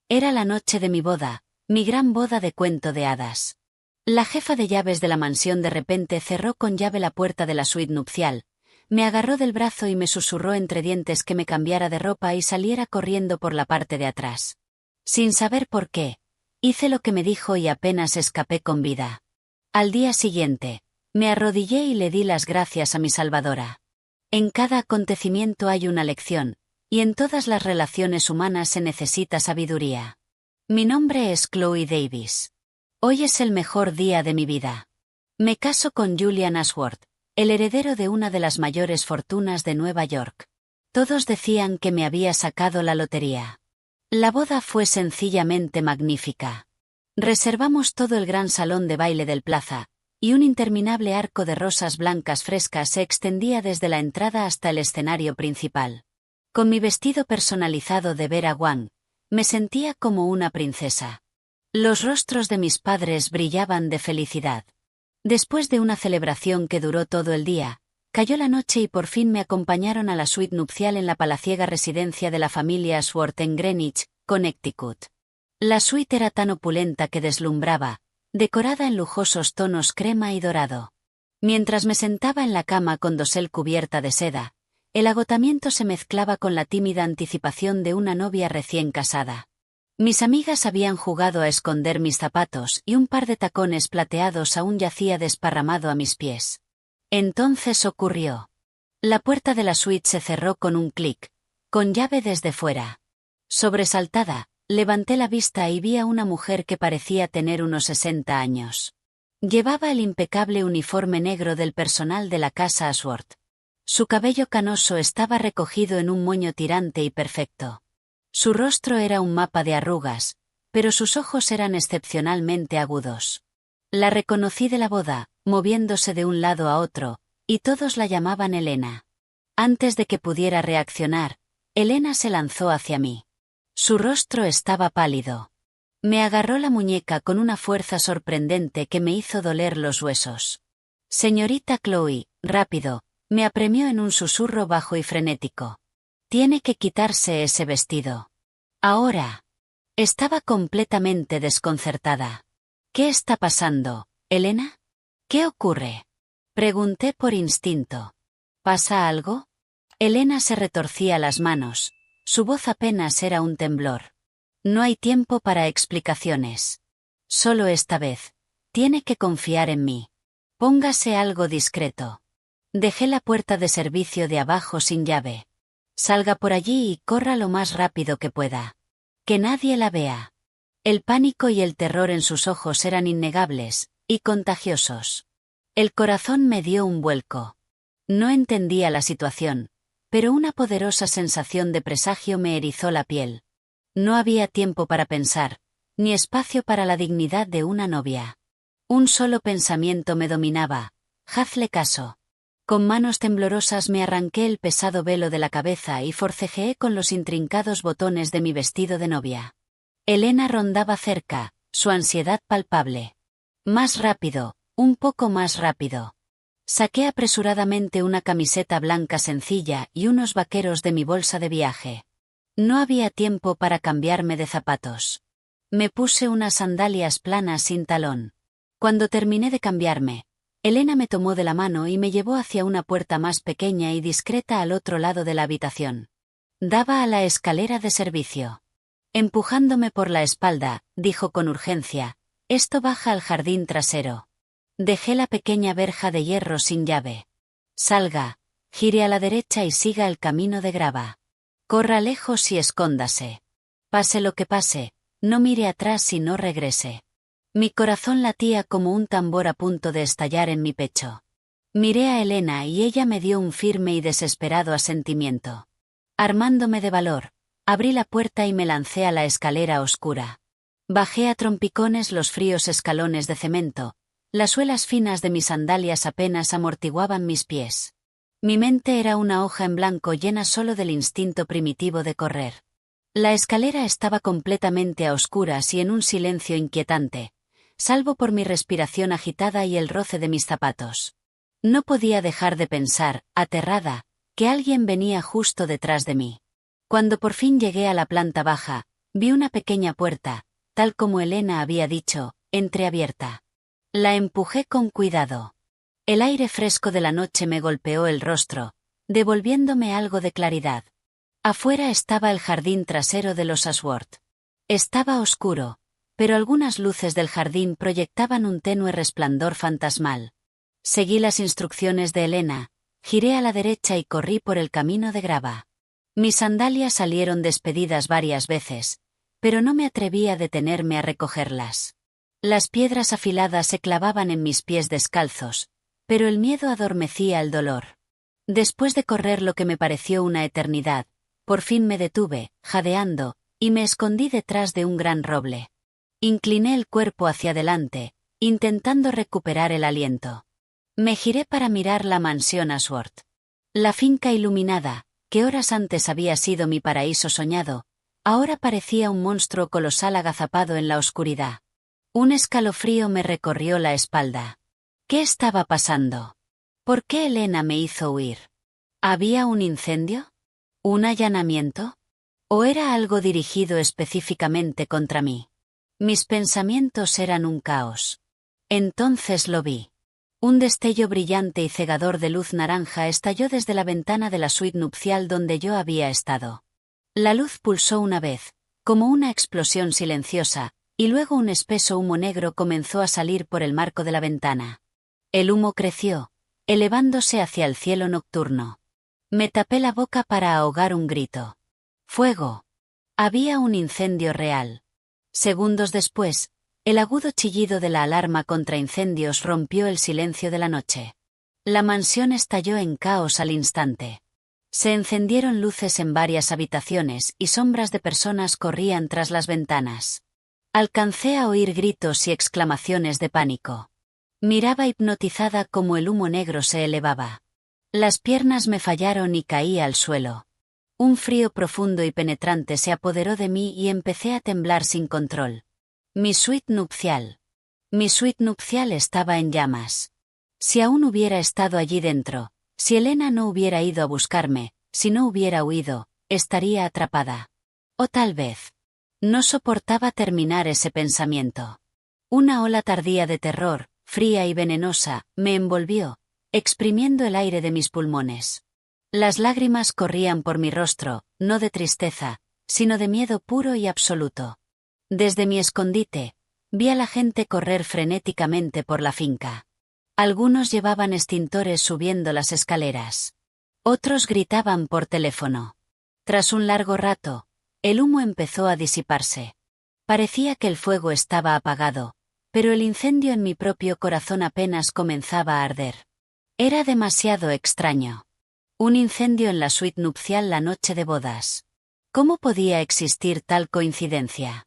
Era la noche de mi boda, mi gran boda de cuento de hadas. La jefa de llaves de la mansión de repente cerró con llave la puerta de la suite nupcial, me agarró del brazo y me susurró entre dientes que me cambiara de ropa y saliera corriendo por la parte de atrás. Sin saber por qué, hice lo que me dijo y apenas escapé con vida. Al día siguiente, me arrodillé y le di las gracias a mi salvadora. En cada acontecimiento hay una lección, y en todas las relaciones humanas se necesita sabiduría. Mi nombre es Chloe Davis. Hoy es el mejor día de mi vida. Me caso con Julian Ashworth, el heredero de una de las mayores fortunas de Nueva York. Todos decían que me había sacado la lotería. La boda fue sencillamente magnífica. Reservamos todo el gran salón de baile del Plaza, y un interminable arco de rosas blancas frescas se extendía desde la entrada hasta el escenario principal. Con mi vestido personalizado de Vera Wang, me sentía como una princesa. Los rostros de mis padres brillaban de felicidad. Después de una celebración que duró todo el día, cayó la noche y por fin me acompañaron a la suite nupcial en la palaciega residencia de la familia Ashworth en Greenwich, Connecticut. La suite era tan opulenta que deslumbraba, decorada en lujosos tonos crema y dorado. Mientras me sentaba en la cama con dosel cubierta de seda, el agotamiento se mezclaba con la tímida anticipación de una novia recién casada. Mis amigas habían jugado a esconder mis zapatos y un par de tacones plateados aún yacía desparramado a mis pies. Entonces ocurrió. La puerta de la suite se cerró con un clic, con llave desde fuera. Sobresaltada, levanté la vista y vi a una mujer que parecía tener unos 60 años. Llevaba el impecable uniforme negro del personal de la casa Ashworth. Su cabello canoso estaba recogido en un moño tirante y perfecto. Su rostro era un mapa de arrugas, pero sus ojos eran excepcionalmente agudos. La reconocí de la boda, moviéndose de un lado a otro, y todos la llamaban Elena. Antes de que pudiera reaccionar, Elena se lanzó hacia mí. Su rostro estaba pálido. Me agarró la muñeca con una fuerza sorprendente que me hizo doler los huesos. Señorita Chloe, rápido, me apremió en un susurro bajo y frenético. Tiene que quitarse ese vestido. Ahora. Estaba completamente desconcertada. ¿Qué está pasando, Elena? ¿Qué ocurre? Pregunté por instinto. ¿Pasa algo? Elena se retorcía las manos. Su voz apenas era un temblor. No hay tiempo para explicaciones. Solo esta vez. Tiene que confiar en mí. Póngase algo discreto. Dejé la puerta de servicio de abajo sin llave. Salga por allí y corra lo más rápido que pueda. Que nadie la vea. El pánico y el terror en sus ojos eran innegables, y contagiosos. El corazón me dio un vuelco. No entendía la situación, pero una poderosa sensación de presagio me erizó la piel. No había tiempo para pensar, ni espacio para la dignidad de una novia. Un solo pensamiento me dominaba: hazle caso. Con manos temblorosas me arranqué el pesado velo de la cabeza y forcejeé con los intrincados botones de mi vestido de novia. Elena rondaba cerca, su ansiedad palpable. Más rápido, un poco más rápido. Saqué apresuradamente una camiseta blanca sencilla y unos vaqueros de mi bolsa de viaje. No había tiempo para cambiarme de zapatos. Me puse unas sandalias planas sin talón. Cuando terminé de cambiarme, Elena me tomó de la mano y me llevó hacia una puerta más pequeña y discreta al otro lado de la habitación. Daba a la escalera de servicio. Empujándome por la espalda, dijo con urgencia: esto baja al jardín trasero. Dejé la pequeña verja de hierro sin llave. Salga, gire a la derecha y siga el camino de grava. Corra lejos y escóndase. Pase lo que pase, no mire atrás y no regrese. Mi corazón latía como un tambor a punto de estallar en mi pecho. Miré a Elena y ella me dio un firme y desesperado asentimiento. Armándome de valor, abrí la puerta y me lancé a la escalera oscura. Bajé a trompicones los fríos escalones de cemento, las suelas finas de mis sandalias apenas amortiguaban mis pies. Mi mente era una hoja en blanco llena solo del instinto primitivo de correr. La escalera estaba completamente a oscuras y en un silencio inquietante, salvo por mi respiración agitada y el roce de mis zapatos. No podía dejar de pensar, aterrada, que alguien venía justo detrás de mí. Cuando por fin llegué a la planta baja, Vi una pequeña puerta, tal como Elena había dicho, entreabierta. La empujé con cuidado. El aire fresco de la noche me golpeó el rostro, devolviéndome algo de claridad. Afuera estaba el jardín trasero de los Ashworth. Estaba oscuro, pero algunas luces del jardín proyectaban un tenue resplandor fantasmal. Seguí las instrucciones de Elena, giré a la derecha y corrí por el camino de grava. Mis sandalias salieron despedidas varias veces, pero no me atreví a detenerme a recogerlas. Las piedras afiladas se clavaban en mis pies descalzos, pero el miedo adormecía el dolor. Después de correr lo que me pareció una eternidad, por fin me detuve, jadeando, y me escondí detrás de un gran roble. Incliné el cuerpo hacia adelante, intentando recuperar el aliento. Me giré para mirar la mansión Ashworth. La finca iluminada, que horas antes había sido mi paraíso soñado, ahora parecía un monstruo colosal agazapado en la oscuridad. Un escalofrío me recorrió la espalda. ¿Qué estaba pasando? ¿Por qué Elena me hizo huir? ¿Había un incendio? ¿Un allanamiento? ¿O era algo dirigido específicamente contra mí? Mis pensamientos eran un caos. Entonces lo vi. Un destello brillante y cegador de luz naranja estalló desde la ventana de la suite nupcial donde yo había estado. La luz pulsó una vez, como una explosión silenciosa, y luego un espeso humo negro comenzó a salir por el marco de la ventana. El humo creció, elevándose hacia el cielo nocturno. Me tapé la boca para ahogar un grito. ¡Fuego! Había un incendio real. Segundos después, el agudo chillido de la alarma contra incendios rompió el silencio de la noche. La mansión estalló en caos al instante. Se encendieron luces en varias habitaciones y sombras de personas corrían tras las ventanas. Alcancé a oír gritos y exclamaciones de pánico. Miraba hipnotizada como el humo negro se elevaba. Las piernas me fallaron y caí al suelo. Un frío profundo y penetrante se apoderó de mí y empecé a temblar sin control. Mi suite nupcial. Mi suite nupcial estaba en llamas. Si aún hubiera estado allí dentro, si Elena no hubiera ido a buscarme, si no hubiera huido, estaría atrapada. O tal vez. No soportaba terminar ese pensamiento. Una ola tardía de terror, fría y venenosa, me envolvió, exprimiendo el aire de mis pulmones. Las lágrimas corrían por mi rostro, no de tristeza, sino de miedo puro y absoluto. Desde mi escondite, vi a la gente correr frenéticamente por la finca. Algunos llevaban extintores subiendo las escaleras. Otros gritaban por teléfono. Tras un largo rato, el humo empezó a disiparse. Parecía que el fuego estaba apagado, pero el incendio en mi propio corazón apenas comenzaba a arder. Era demasiado extraño. Un incendio en la suite nupcial la noche de bodas. ¿Cómo podía existir tal coincidencia?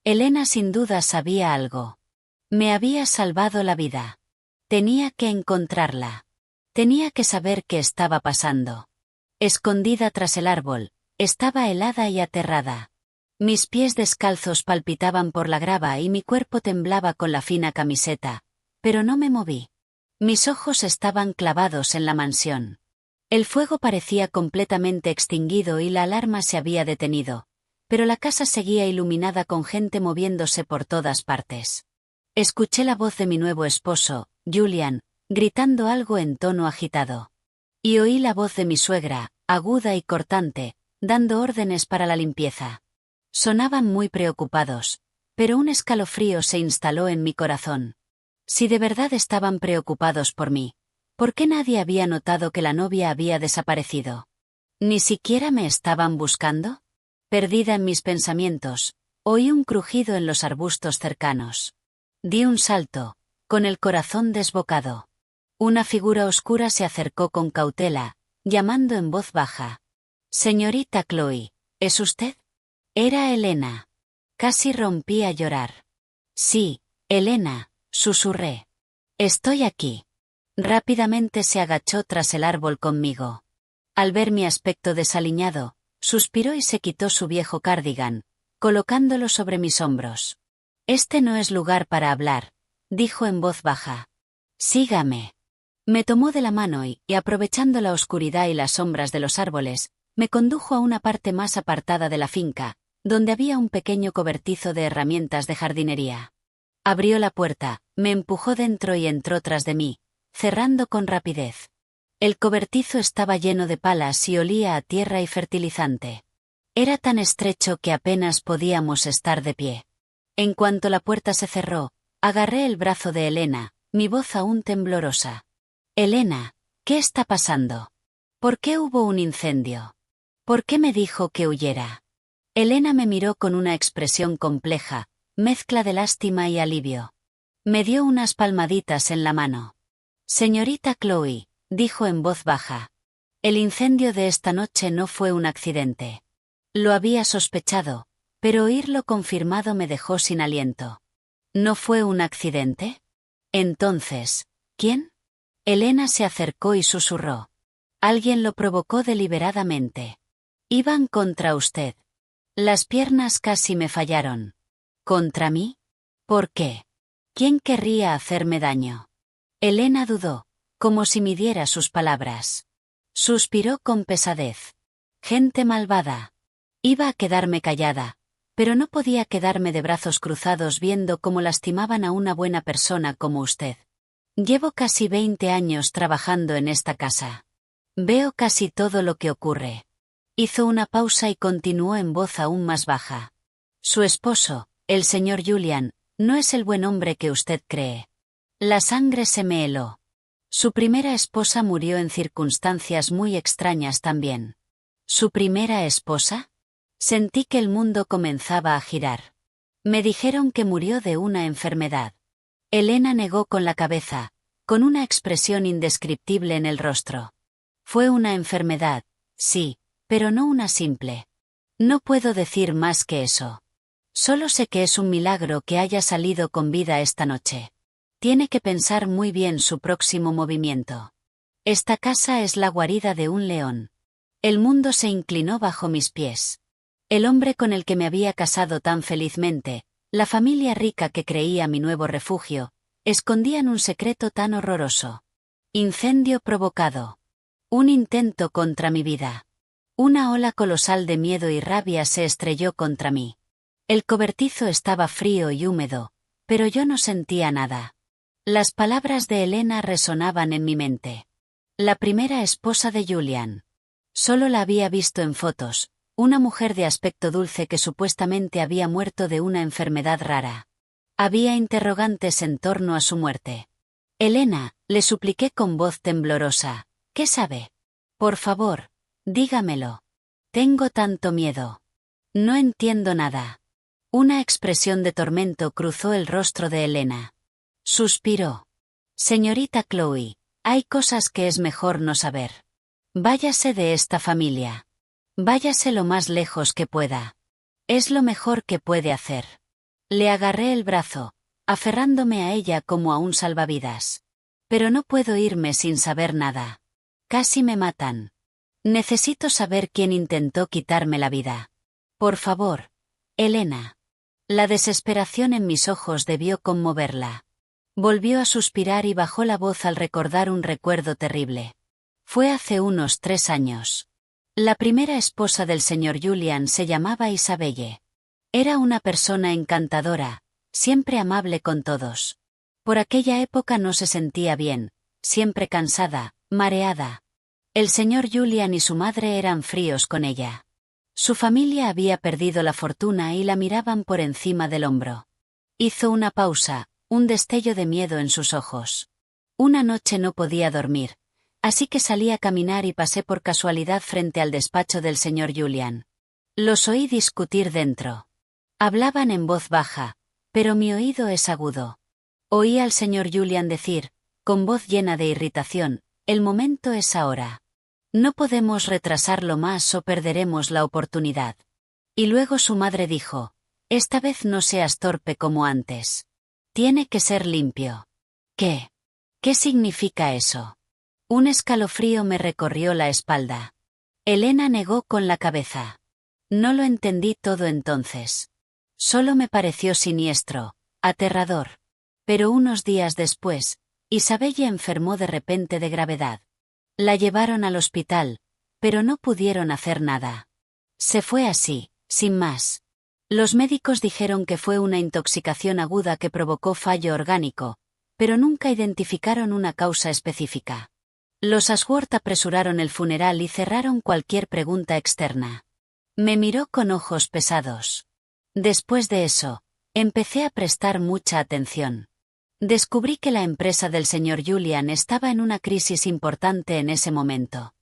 Elena sin duda sabía algo. Me había salvado la vida. Tenía que encontrarla. Tenía que saber qué estaba pasando. Escondida tras el árbol, estaba helada y aterrada. Mis pies descalzos palpitaban por la grava y mi cuerpo temblaba con la fina camiseta, pero no me moví. Mis ojos estaban clavados en la mansión. El fuego parecía completamente extinguido y la alarma se había detenido, pero la casa seguía iluminada con gente moviéndose por todas partes. Escuché la voz de mi nuevo esposo, Julian, gritando algo en tono agitado. Y oí la voz de mi suegra, aguda y cortante, dando órdenes para la limpieza. Sonaban muy preocupados, pero un escalofrío se instaló en mi corazón. Si de verdad estaban preocupados por mí, ¿por qué nadie había notado que la novia había desaparecido? ¿Ni siquiera me estaban buscando? Perdida en mis pensamientos, oí un crujido en los arbustos cercanos. Di un salto, con el corazón desbocado. Una figura oscura se acercó con cautela, llamando en voz baja. «Señorita Chloe, ¿es usted?» Era Elena. Casi rompí a llorar. «Sí, Elena», susurré. «Estoy aquí». Rápidamente se agachó tras el árbol conmigo. Al ver mi aspecto desaliñado, suspiró y se quitó su viejo cardigan, colocándolo sobre mis hombros. «Este no es lugar para hablar», dijo en voz baja. «Sígame». Me tomó de la mano y, aprovechando la oscuridad y las sombras de los árboles, me condujo a una parte más apartada de la finca, donde había un pequeño cobertizo de herramientas de jardinería. Abrió la puerta, me empujó dentro y entró tras de mí, cerrando con rapidez. El cobertizo estaba lleno de palas y olía a tierra y fertilizante. Era tan estrecho que apenas podíamos estar de pie. En cuanto la puerta se cerró, agarré el brazo de Elena, mi voz aún temblorosa. «Elena, ¿qué está pasando? ¿Por qué hubo un incendio? ¿Por qué me dijo que huyera?» Elena me miró con una expresión compleja, mezcla de lástima y alivio. Me dio unas palmaditas en la mano. «Señorita Chloe», dijo en voz baja. «El incendio de esta noche no fue un accidente. Lo había sospechado, pero oírlo confirmado me dejó sin aliento». «¿No fue un accidente? Entonces, ¿quién?» Elena se acercó y susurró. «Alguien lo provocó deliberadamente. Iban contra usted. Las piernas casi me fallaron». «¿Contra mí? ¿Por qué? ¿Quién querría hacerme daño?» Elena dudó, como si midiera sus palabras. Suspiró con pesadez. «Gente malvada». Iba a quedarme callada, pero no podía quedarme de brazos cruzados viendo cómo lastimaban a una buena persona como usted. Llevo casi 20 años trabajando en esta casa. Veo casi todo lo que ocurre. Hizo una pausa y continuó en voz aún más baja. Su esposo, el señor Julian, no es el buen hombre que usted cree. La sangre se me heló. Su primera esposa murió en circunstancias muy extrañas también. ¿Su primera esposa? Sentí que el mundo comenzaba a girar. Me dijeron que murió de una enfermedad. Elena negó con la cabeza, con una expresión indescriptible en el rostro. Fue una enfermedad, sí, pero no una simple. No puedo decir más que eso. Solo sé que es un milagro que haya salido con vida esta noche. Tiene que pensar muy bien su próximo movimiento. Esta casa es la guarida de un león. El mundo se inclinó bajo mis pies. El hombre con el que me había casado tan felizmente, la familia rica que creía mi nuevo refugio, escondían un secreto tan horroroso. Incendio provocado. Un intento contra mi vida. Una ola colosal de miedo y rabia se estrelló contra mí. El cobertizo estaba frío y húmedo, pero yo no sentía nada. Las palabras de Elena resonaban en mi mente. La primera esposa de Julian. Solo la había visto en fotos, una mujer de aspecto dulce que supuestamente había muerto de una enfermedad rara. Había interrogantes en torno a su muerte. Elena, le supliqué con voz temblorosa, ¿qué sabe? Por favor, dígamelo. Tengo tanto miedo. No entiendo nada. Una expresión de tormento cruzó el rostro de Elena. Suspiró. Señorita Chloe, hay cosas que es mejor no saber. Váyase de esta familia. Váyase lo más lejos que pueda. Es lo mejor que puede hacer. Le agarré el brazo, aferrándome a ella como a un salvavidas. Pero no puedo irme sin saber nada. Casi me matan. Necesito saber quién intentó quitarme la vida. Por favor, Elena. La desesperación en mis ojos debió conmoverla. Volvió a suspirar y bajó la voz al recordar un recuerdo terrible. Fue hace unos 3 años. La primera esposa del señor Julian se llamaba Isabelle. Era una persona encantadora, siempre amable con todos. Por aquella época no se sentía bien, siempre cansada, mareada. El señor Julian y su madre eran fríos con ella. Su familia había perdido la fortuna y la miraban por encima del hombro. Hizo una pausa, un destello de miedo en sus ojos. Una noche no podía dormir, así que salí a caminar y pasé por casualidad frente al despacho del señor Julian. Los oí discutir dentro. Hablaban en voz baja, pero mi oído es agudo. Oí al señor Julian decir, con voz llena de irritación, «El momento es ahora. No podemos retrasarlo más o perderemos la oportunidad». Y luego su madre dijo, «Esta vez no seas torpe como antes. Tiene que ser limpio». ¿Qué? ¿Qué significa eso? Un escalofrío me recorrió la espalda. Elena negó con la cabeza. No lo entendí todo entonces. Solo me pareció siniestro, aterrador. Pero unos días después, Isabelle enfermó de repente de gravedad. La llevaron al hospital, pero no pudieron hacer nada. Se fue así, sin más. Los médicos dijeron que fue una intoxicación aguda que provocó fallo orgánico, pero nunca identificaron una causa específica. Los Ashworth apresuraron el funeral y cerraron cualquier pregunta externa. Me miró con ojos pesados. Después de eso, empecé a prestar mucha atención. Descubrí que la empresa del señor Julian estaba en una crisis importante en ese momento.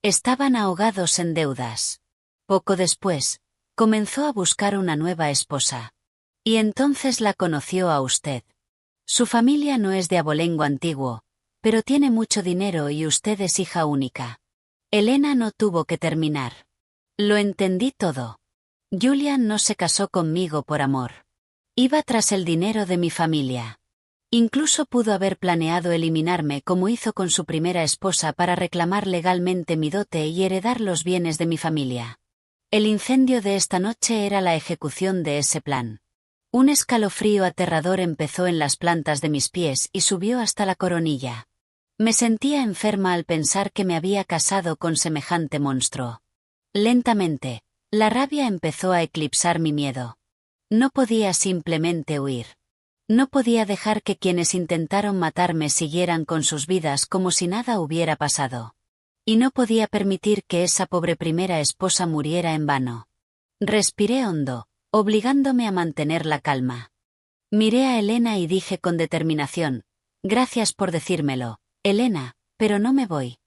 Estaban ahogados en deudas. Poco después, comenzó a buscar una nueva esposa. Y entonces la conoció a usted. Su familia no es de abolengo antiguo, pero tiene mucho dinero y usted es hija única. Elena no tuvo que terminar. Lo entendí todo. Julian no se casó conmigo por amor. Iba tras el dinero de mi familia. Incluso pudo haber planeado eliminarme como hizo con su primera esposa para reclamar legalmente mi dote y heredar los bienes de mi familia. El incendio de esta noche era la ejecución de ese plan. Un escalofrío aterrador empezó en las plantas de mis pies y subió hasta la coronilla. Me sentía enferma al pensar que me había casado con semejante monstruo. Lentamente, la rabia empezó a eclipsar mi miedo. No podía simplemente huir. No podía dejar que quienes intentaron matarme siguieran con sus vidas como si nada hubiera pasado. Y no podía permitir que esa pobre primera esposa muriera en vano. Respiré hondo, obligándome a mantener la calma. Miré a Elena y dije con determinación: gracias por decírmelo, Elena, pero no me voy.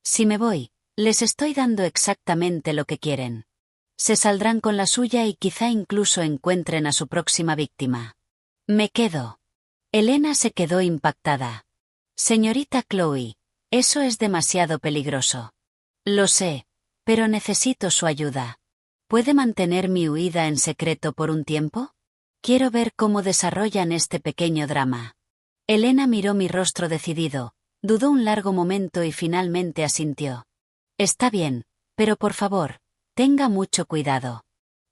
Si me voy, les estoy dando exactamente lo que quieren. Se saldrán con la suya y quizá incluso encuentren a su próxima víctima. Me quedo. Elena se quedó impactada. Señorita Chloe, eso es demasiado peligroso. Lo sé, pero necesito su ayuda. ¿Puede mantener mi huida en secreto por un tiempo? Quiero ver cómo desarrollan este pequeño drama. Elena miró mi rostro decidido, dudó un largo momento y finalmente asintió. Está bien, pero por favor, tenga mucho cuidado.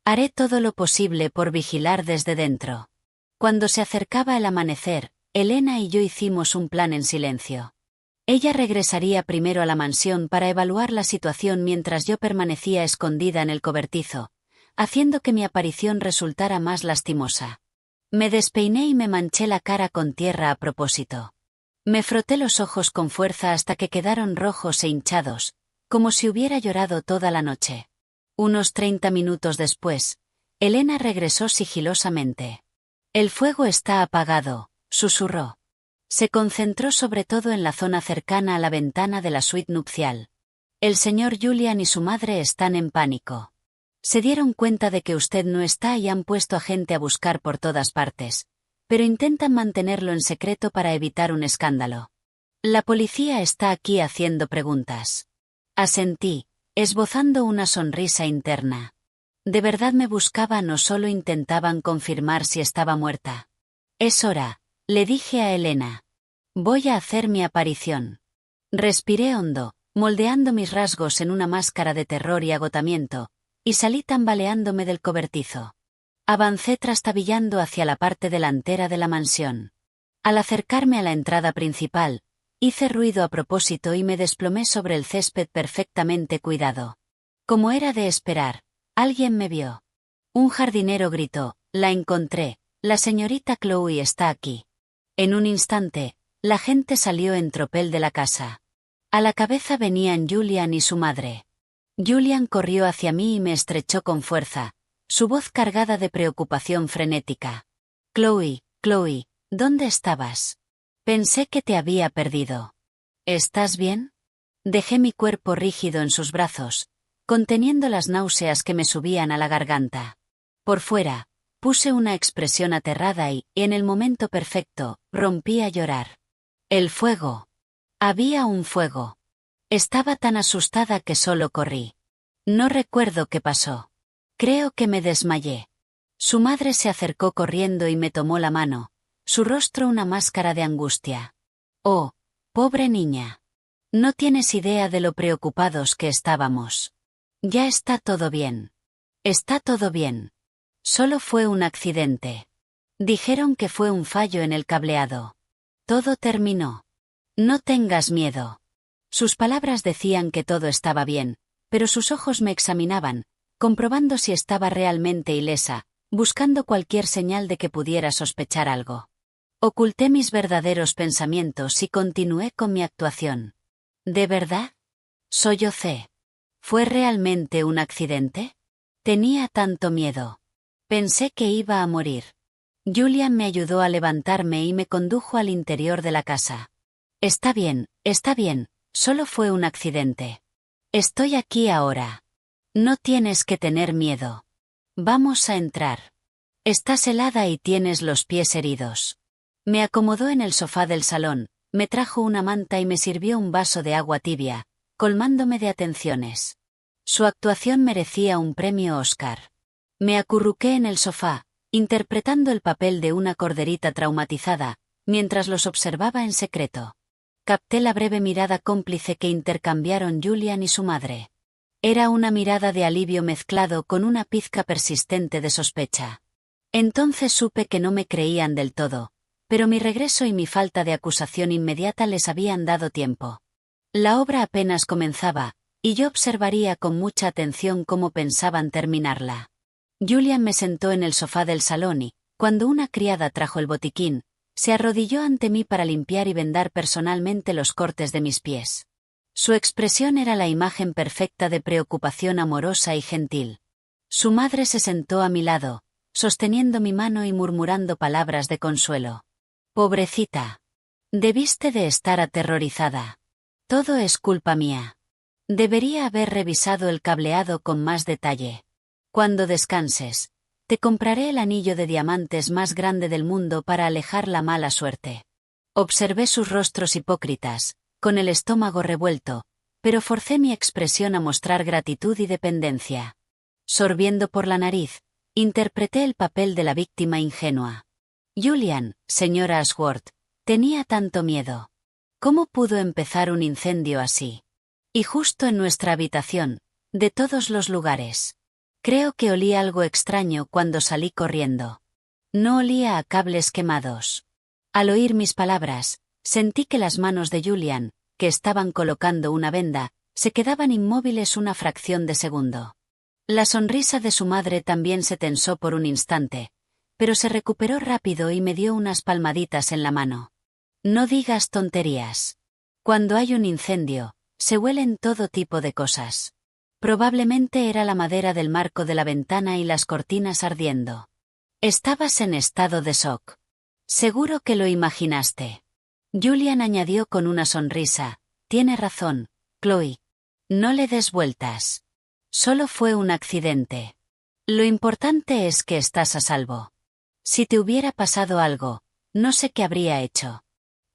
Haré todo lo posible por vigilar desde dentro. Cuando se acercaba el amanecer, Elena y yo hicimos un plan en silencio. Ella regresaría primero a la mansión para evaluar la situación mientras yo permanecía escondida en el cobertizo, haciendo que mi aparición resultara más lastimosa. Me despeiné y me manché la cara con tierra a propósito. Me froté los ojos con fuerza hasta que quedaron rojos e hinchados, como si hubiera llorado toda la noche. Unos 30 minutos después, Elena regresó sigilosamente. El fuego está apagado, susurró. Se concentró sobre todo en la zona cercana a la ventana de la suite nupcial. El señor Julian y su madre están en pánico. Se dieron cuenta de que usted no está y han puesto a gente a buscar por todas partes, pero intentan mantenerlo en secreto para evitar un escándalo. La policía está aquí haciendo preguntas. Asentí, esbozando una sonrisa interna. ¿De verdad me buscaban o solo intentaban confirmar si estaba muerta? Es hora, le dije a Elena. Voy a hacer mi aparición. Respiré hondo, moldeando mis rasgos en una máscara de terror y agotamiento, y salí tambaleándome del cobertizo. Avancé trastabillando hacia la parte delantera de la mansión. Al acercarme a la entrada principal, hice ruido a propósito y me desplomé sobre el césped perfectamente cuidado. Como era de esperar, alguien me vio. Un jardinero gritó: la encontré, la señorita Chloe está aquí. En un instante, la gente salió en tropel de la casa. A la cabeza venían Julian y su madre. Julian corrió hacia mí y me estrechó con fuerza, su voz cargada de preocupación frenética. Chloe, Chloe, ¿dónde estabas? Pensé que te había perdido. ¿Estás bien? Dejé mi cuerpo rígido en sus brazos, conteniendo las náuseas que me subían a la garganta. Por fuera, puse una expresión aterrada y, en el momento perfecto, rompí a llorar. El fuego. Había un fuego. Estaba tan asustada que solo corrí. No recuerdo qué pasó. Creo que me desmayé. Su madre se acercó corriendo y me tomó la mano, su rostro una máscara de angustia. Oh, pobre niña. No tienes idea de lo preocupados que estábamos. Ya está todo bien. Está todo bien. Solo fue un accidente. Dijeron que fue un fallo en el cableado. Todo terminó. No tengas miedo. Sus palabras decían que todo estaba bien, pero sus ojos me examinaban, comprobando si estaba realmente ilesa, buscando cualquier señal de que pudiera sospechar algo. Oculté mis verdaderos pensamientos y continué con mi actuación. ¿De verdad? Sollocé. ¿Fue realmente un accidente? Tenía tanto miedo. Pensé que iba a morir. Julian me ayudó a levantarme y me condujo al interior de la casa. Está bien, solo fue un accidente. Estoy aquí ahora. No tienes que tener miedo. Vamos a entrar. Estás helada y tienes los pies heridos. Me acomodó en el sofá del salón, me trajo una manta y me sirvió un vaso de agua tibia, colmándome de atenciones. Su actuación merecía un premio Oscar. Me acurruqué en el sofá, interpretando el papel de una corderita traumatizada, mientras los observaba en secreto. Capté la breve mirada cómplice que intercambiaron Julian y su madre. Era una mirada de alivio mezclado con una pizca persistente de sospecha. Entonces supe que no me creían del todo, pero mi regreso y mi falta de acusación inmediata les habían dado tiempo. La obra apenas comenzaba, y yo observaría con mucha atención cómo pensaban terminarla. Julian me sentó en el sofá del salón y, cuando una criada trajo el botiquín, se arrodilló ante mí para limpiar y vendar personalmente los cortes de mis pies. Su expresión era la imagen perfecta de preocupación amorosa y gentil. Su madre se sentó a mi lado, sosteniendo mi mano y murmurando palabras de consuelo. Pobrecita. Debiste de estar aterrorizada. Todo es culpa mía. Debería haber revisado el cableado con más detalle. Cuando descanses, te compraré el anillo de diamantes más grande del mundo para alejar la mala suerte. Observé sus rostros hipócritas, con el estómago revuelto, pero forcé mi expresión a mostrar gratitud y dependencia. Sorbiendo por la nariz, interpreté el papel de la víctima ingenua. Julian, señora Ashworth, tenía tanto miedo. ¿Cómo pudo empezar un incendio así? Y justo en nuestra habitación, de todos los lugares. Creo que olí algo extraño cuando salí corriendo. No olía a cables quemados. Al oír mis palabras, sentí que las manos de Julian, que estaban colocando una venda, se quedaban inmóviles una fracción de segundo. La sonrisa de su madre también se tensó por un instante, pero se recuperó rápido y me dio unas palmaditas en la mano. No digas tonterías. Cuando hay un incendio, se huelen todo tipo de cosas. Probablemente era la madera del marco de la ventana y las cortinas ardiendo. Estabas en estado de shock. Seguro que lo imaginaste. Julian añadió con una sonrisa, tiene razón, Chloe. No le des vueltas. Solo fue un accidente. Lo importante es que estás a salvo. Si te hubiera pasado algo, no sé qué habría hecho.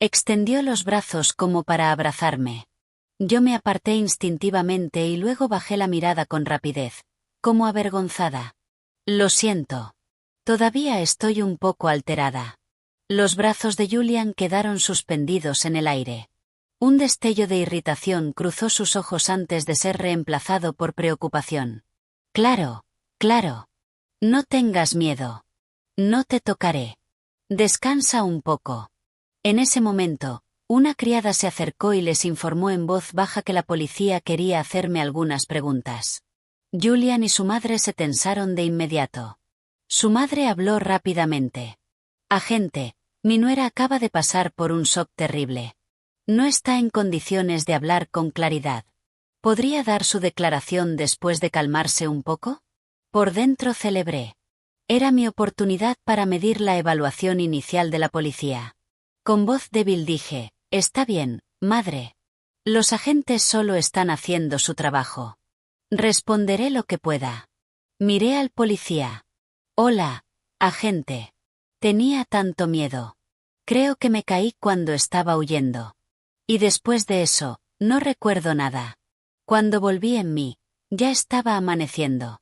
Extendió los brazos como para abrazarme. Yo me aparté instintivamente y luego bajé la mirada con rapidez, como avergonzada. Lo siento. Todavía estoy un poco alterada. Los brazos de Julian quedaron suspendidos en el aire. Un destello de irritación cruzó sus ojos antes de ser reemplazado por preocupación. Claro. No tengas miedo. No te tocaré. Descansa un poco. En ese momento, una criada se acercó y les informó en voz baja que la policía quería hacerme algunas preguntas. Julian y su madre se tensaron de inmediato. Su madre habló rápidamente. Agente, mi nuera acaba de pasar por un shock terrible. No está en condiciones de hablar con claridad. ¿Podría dar su declaración después de calmarse un poco? Por dentro celebré. Era mi oportunidad para medir la evaluación inicial de la policía. Con voz débil dije, está bien, madre. Los agentes solo están haciendo su trabajo. Responderé lo que pueda. Miré al policía. Hola, agente. Tenía tanto miedo. Creo que me caí cuando estaba huyendo. Y después de eso, no recuerdo nada. Cuando volví en mí, ya estaba amaneciendo.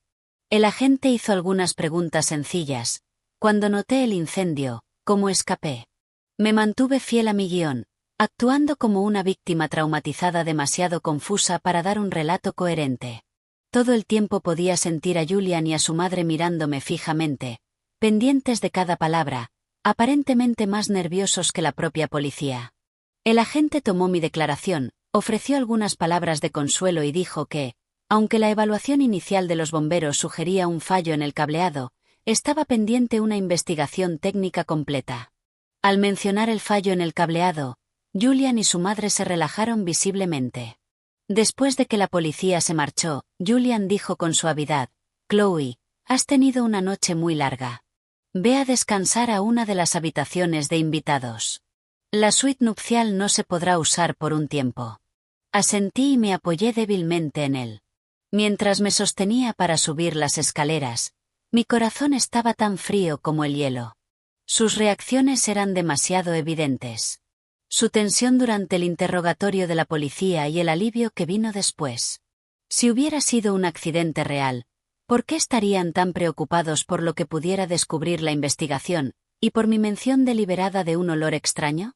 El agente hizo algunas preguntas sencillas. Cuando noté el incendio, ¿cómo escapé? Me mantuve fiel a mi guión, actuando como una víctima traumatizada demasiado confusa para dar un relato coherente. Todo el tiempo podía sentir a Julian y a su madre mirándome fijamente, pendientes de cada palabra, aparentemente más nerviosos que la propia policía. El agente tomó mi declaración, ofreció algunas palabras de consuelo y dijo que, aunque la evaluación inicial de los bomberos sugería un fallo en el cableado, Estaba pendiente una investigación técnica completa. Al mencionar el fallo en el cableado, Julian y su madre se relajaron visiblemente. Después de que la policía se marchó, Julian dijo con suavidad: «Chloe, has tenido una noche muy larga. Ve a descansar a una de las habitaciones de invitados. La suite nupcial no se podrá usar por un tiempo». Asentí y me apoyé débilmente en él. Mientras me sostenía para subir las escaleras, mi corazón estaba tan frío como el hielo. Sus reacciones eran demasiado evidentes. Su tensión durante el interrogatorio de la policía y el alivio que vino después. Si hubiera sido un accidente real, ¿por qué estarían tan preocupados por lo que pudiera descubrir la investigación, y por mi mención deliberada de un olor extraño?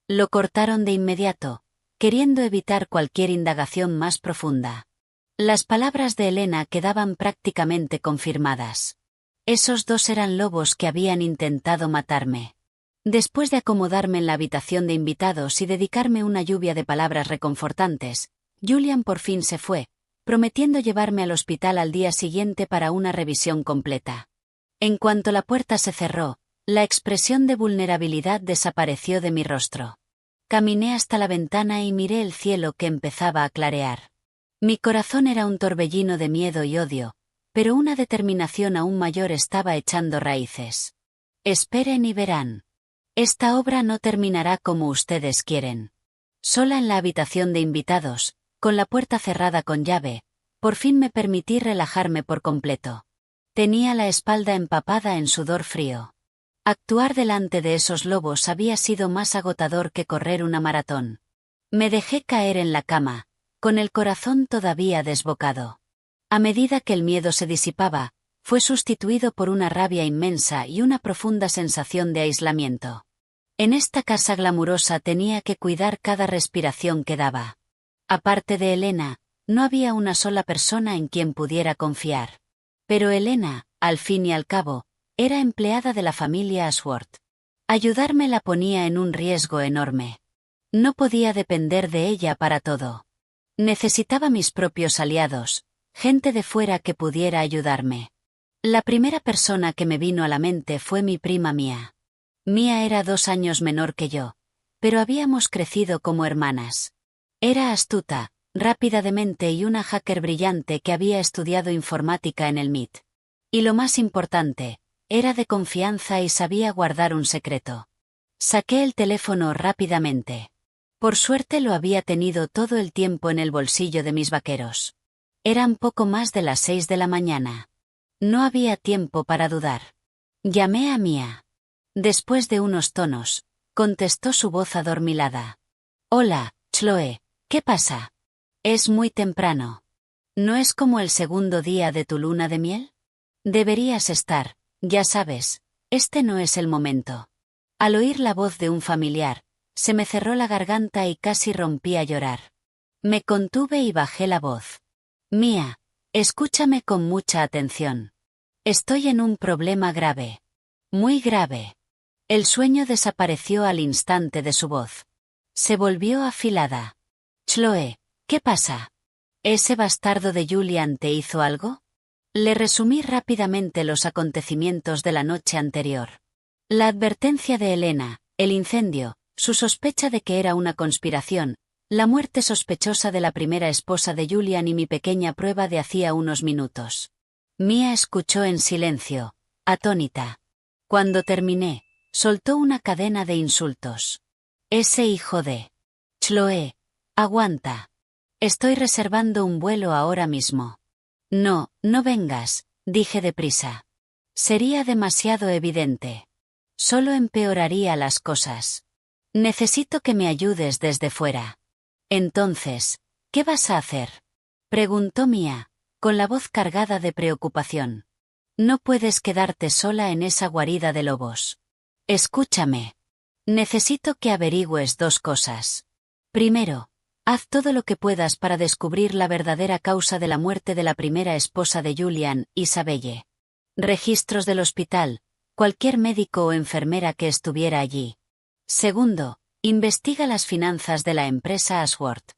Lo cortaron de inmediato, queriendo evitar cualquier indagación más profunda. Las palabras de Elena quedaban prácticamente confirmadas. Esos dos eran lobos que habían intentado matarme. Después de acomodarme en la habitación de invitados y dedicarme una lluvia de palabras reconfortantes, Julian por fin se fue, prometiendo llevarme al hospital al día siguiente para una revisión completa. En cuanto la puerta se cerró, la expresión de vulnerabilidad desapareció de mi rostro. Caminé hasta la ventana y miré el cielo que empezaba a clarear. Mi corazón era un torbellino de miedo y odio, pero una determinación aún mayor estaba echando raíces. Esperen y verán. Esta obra no terminará como ustedes quieren. Sola en la habitación de invitados, con la puerta cerrada con llave, por fin me permití relajarme por completo. Tenía la espalda empapada en sudor frío. Actuar delante de esos lobos había sido más agotador que correr una maratón. Me dejé caer en la cama, con el corazón todavía desbocado. A medida que el miedo se disipaba, fue sustituido por una rabia inmensa y una profunda sensación de aislamiento. En esta casa glamurosa tenía que cuidar cada respiración que daba. Aparte de Elena, no había una sola persona en quien pudiera confiar. Pero Elena, al fin y al cabo, era empleada de la familia Ashworth. Ayudarme la ponía en un riesgo enorme. No podía depender de ella para todo. Necesitaba mis propios aliados, gente de fuera que pudiera ayudarme. La primera persona que me vino a la mente fue mi prima Mia. Mia era 2 años menor que yo, pero habíamos crecido como hermanas. Era astuta, rápida de mente y una hacker brillante que había estudiado informática en el MIT. Y lo más importante, era de confianza y sabía guardar un secreto. Saqué el teléfono rápidamente. Por suerte lo había tenido todo el tiempo en el bolsillo de mis vaqueros. Eran poco más de las 6 de la mañana. No había tiempo para dudar. Llamé a Mia. Después de unos tonos, contestó su voz adormilada. «Hola, Chloe, ¿qué pasa? Es muy temprano. ¿No es como el segundo día de tu luna de miel? Deberías estar, ya sabes, este no es el momento». Al oír la voz de un familiar, se me cerró la garganta y casi rompí a llorar. Me contuve y bajé la voz. «Mia, escúchame con mucha atención. Estoy en un problema grave. Muy grave». El sueño desapareció al instante de su voz. Se volvió afilada. «Chloe, ¿qué pasa? ¿Ese bastardo de Julian te hizo algo?». Le resumí rápidamente los acontecimientos de la noche anterior. La advertencia de Elena, el incendio, su sospecha de que era una conspiración, la muerte sospechosa de la primera esposa de Julian y mi pequeña prueba de hacía unos minutos. Mia escuchó en silencio, atónita. Cuando terminé, soltó una cadena de insultos. «Ese hijo de... Chloe, aguanta. Estoy reservando un vuelo ahora mismo». «No, no vengas», dije deprisa. Sería demasiado evidente. Solo empeoraría las cosas. Necesito que me ayudes desde fuera. «Entonces, ¿qué vas a hacer?», preguntó Mia, con la voz cargada de preocupación. «No puedes quedarte sola en esa guarida de lobos. Escúchame. Necesito que averigües 2 cosas. Primero, haz todo lo que puedas para descubrir la verdadera causa de la muerte de la primera esposa de Julian, Isabelle. Registros del hospital, cualquier médico o enfermera que estuviera allí. Segundo, investiga las finanzas de la empresa Ashworth.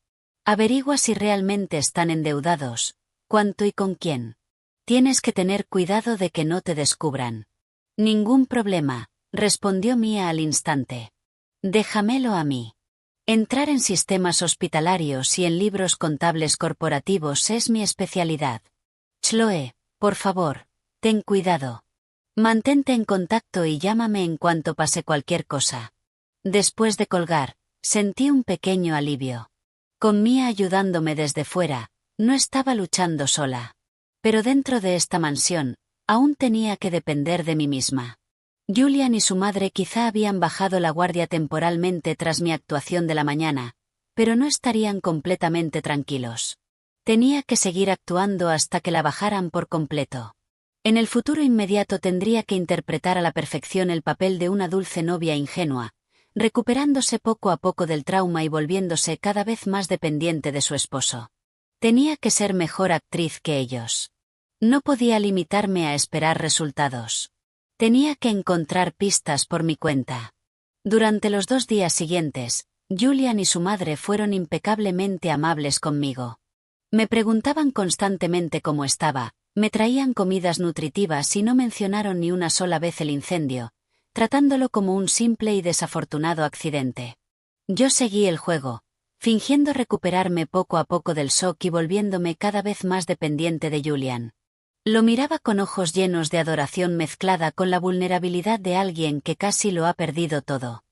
Averigua si realmente están endeudados, cuánto y con quién. Tienes que tener cuidado de que no te descubran. Ningún problema, respondió Mia al instante. Déjamelo a mí. Entrar en sistemas hospitalarios y en libros contables corporativos es mi especialidad. Chloe, por favor, ten cuidado. Mantente en contacto y llámame en cuanto pase cualquier cosa. Después de colgar, sentí un pequeño alivio. Con Mia ayudándome desde fuera, no estaba luchando sola. Pero dentro de esta mansión, aún tenía que depender de mí misma. Julian y su madre quizá habían bajado la guardia temporalmente tras mi actuación de la mañana, pero no estarían completamente tranquilos. Tenía que seguir actuando hasta que la bajaran por completo. En el futuro inmediato tendría que interpretar a la perfección el papel de una dulce novia ingenua, recuperándose poco a poco del trauma y volviéndose cada vez más dependiente de su esposo. Tenía que ser mejor actriz que ellos. No podía limitarme a esperar resultados. Tenía que encontrar pistas por mi cuenta. Durante los 2 días siguientes, Julian y su madre fueron impecablemente amables conmigo. Me preguntaban constantemente cómo estaba, me traían comidas nutritivas y no mencionaron ni una sola vez el incendio, tratándolo como un simple y desafortunado accidente. Yo seguí el juego, fingiendo recuperarme poco a poco del shock y volviéndome cada vez más dependiente de Julian. Lo miraba con ojos llenos de adoración mezclada con la vulnerabilidad de alguien que casi lo ha perdido todo.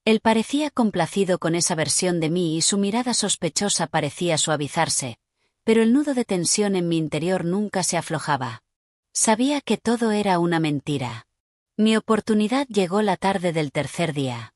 Él parecía complacido con esa versión de mí y su mirada sospechosa parecía suavizarse, pero el nudo de tensión en mi interior nunca se aflojaba. Sabía que todo era una mentira. Mi oportunidad llegó la tarde del tercer día.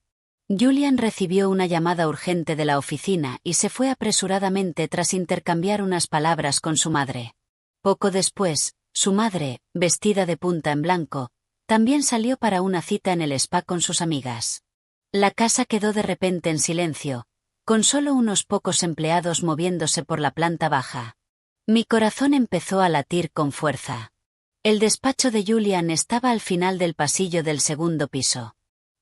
Julian recibió una llamada urgente de la oficina y se fue apresuradamente tras intercambiar unas palabras con su madre. Poco después, su madre, vestida de punta en blanco, también salió para una cita en el spa con sus amigas. La casa quedó de repente en silencio, con solo unos pocos empleados moviéndose por la planta baja. Mi corazón empezó a latir con fuerza. El despacho de Julian estaba al final del pasillo del segundo piso.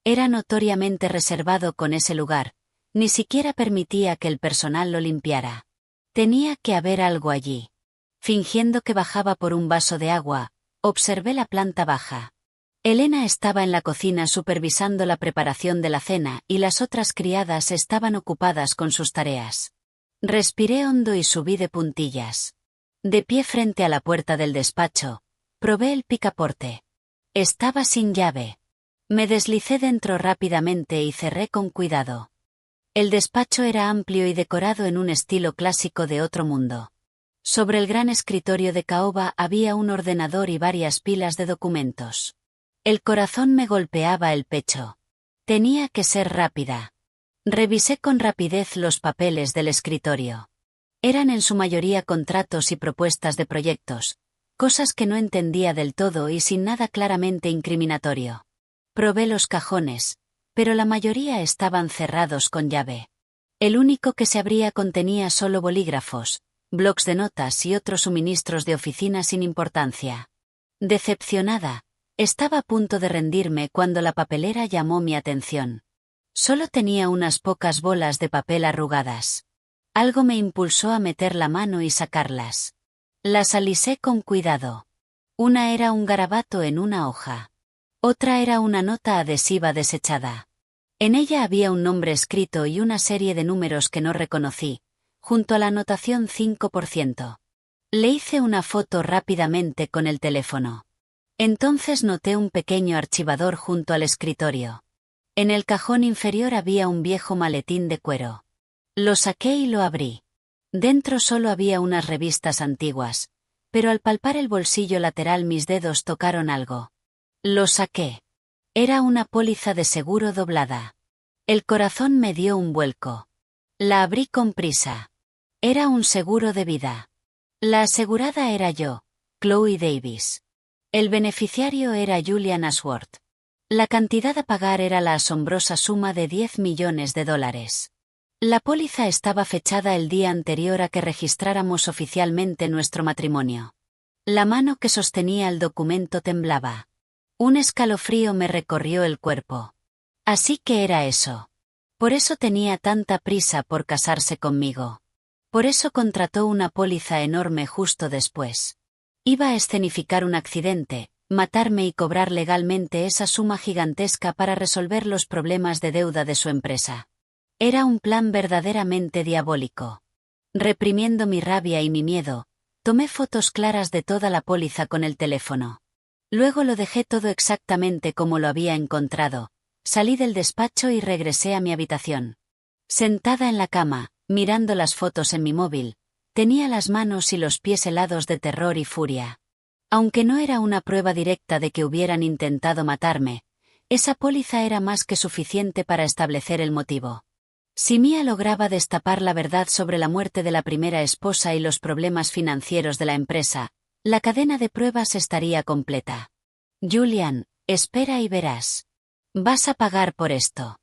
Era notoriamente reservado con ese lugar, ni siquiera permitía que el personal lo limpiara. Tenía que haber algo allí. Fingiendo que bajaba por un vaso de agua, observé la planta baja. Elena estaba en la cocina supervisando la preparación de la cena y las otras criadas estaban ocupadas con sus tareas. Respiré hondo y subí de puntillas. De pie frente a la puerta del despacho, probé el picaporte. Estaba sin llave. Me deslicé dentro rápidamente y cerré con cuidado. El despacho era amplio y decorado en un estilo clásico de otro mundo. Sobre el gran escritorio de caoba había un ordenador y varias pilas de documentos. El corazón me golpeaba el pecho. Tenía que ser rápida. Revisé con rapidez los papeles del escritorio. Eran en su mayoría contratos y propuestas de proyectos, cosas que no entendía del todo y sin nada claramente incriminatorio. Probé los cajones, pero la mayoría estaban cerrados con llave. El único que se abría contenía solo bolígrafos, blocs de notas y otros suministros de oficina sin importancia. Decepcionada, estaba a punto de rendirme cuando la papelera llamó mi atención. Solo tenía unas pocas bolas de papel arrugadas. Algo me impulsó a meter la mano y sacarlas. Las alisé con cuidado. Una era un garabato en una hoja. Otra era una nota adhesiva desechada. En ella había un nombre escrito y una serie de números que no reconocí, junto a la anotación 5%. Le hice una foto rápidamente con el teléfono. Entonces noté un pequeño archivador junto al escritorio. En el cajón inferior había un viejo maletín de cuero. Lo saqué y lo abrí. Dentro solo había unas revistas antiguas, pero al palpar el bolsillo lateral mis dedos tocaron algo. Lo saqué. Era una póliza de seguro doblada. El corazón me dio un vuelco. La abrí con prisa. Era un seguro de vida. La asegurada era yo, Chloe Davis. El beneficiario era Julian Ashworth. La cantidad a pagar era la asombrosa suma de $10 millones. La póliza estaba fechada el día anterior a que registráramos oficialmente nuestro matrimonio. La mano que sostenía el documento temblaba. Un escalofrío me recorrió el cuerpo. Así que era eso. Por eso tenía tanta prisa por casarse conmigo. Por eso contrató una póliza enorme justo después. Iba a escenificar un accidente, matarme y cobrar legalmente esa suma gigantesca para resolver los problemas de deuda de su empresa. Era un plan verdaderamente diabólico. Reprimiendo mi rabia y mi miedo, tomé fotos claras de toda la póliza con el teléfono. Luego lo dejé todo exactamente como lo había encontrado, salí del despacho y regresé a mi habitación. Sentada en la cama, mirando las fotos en mi móvil, tenía las manos y los pies helados de terror y furia. Aunque no era una prueba directa de que hubieran intentado matarme, esa póliza era más que suficiente para establecer el motivo. Si Mia lograba destapar la verdad sobre la muerte de la primera esposa y los problemas financieros de la empresa, la cadena de pruebas estaría completa. Julian, espera y verás. Vas a pagar por esto.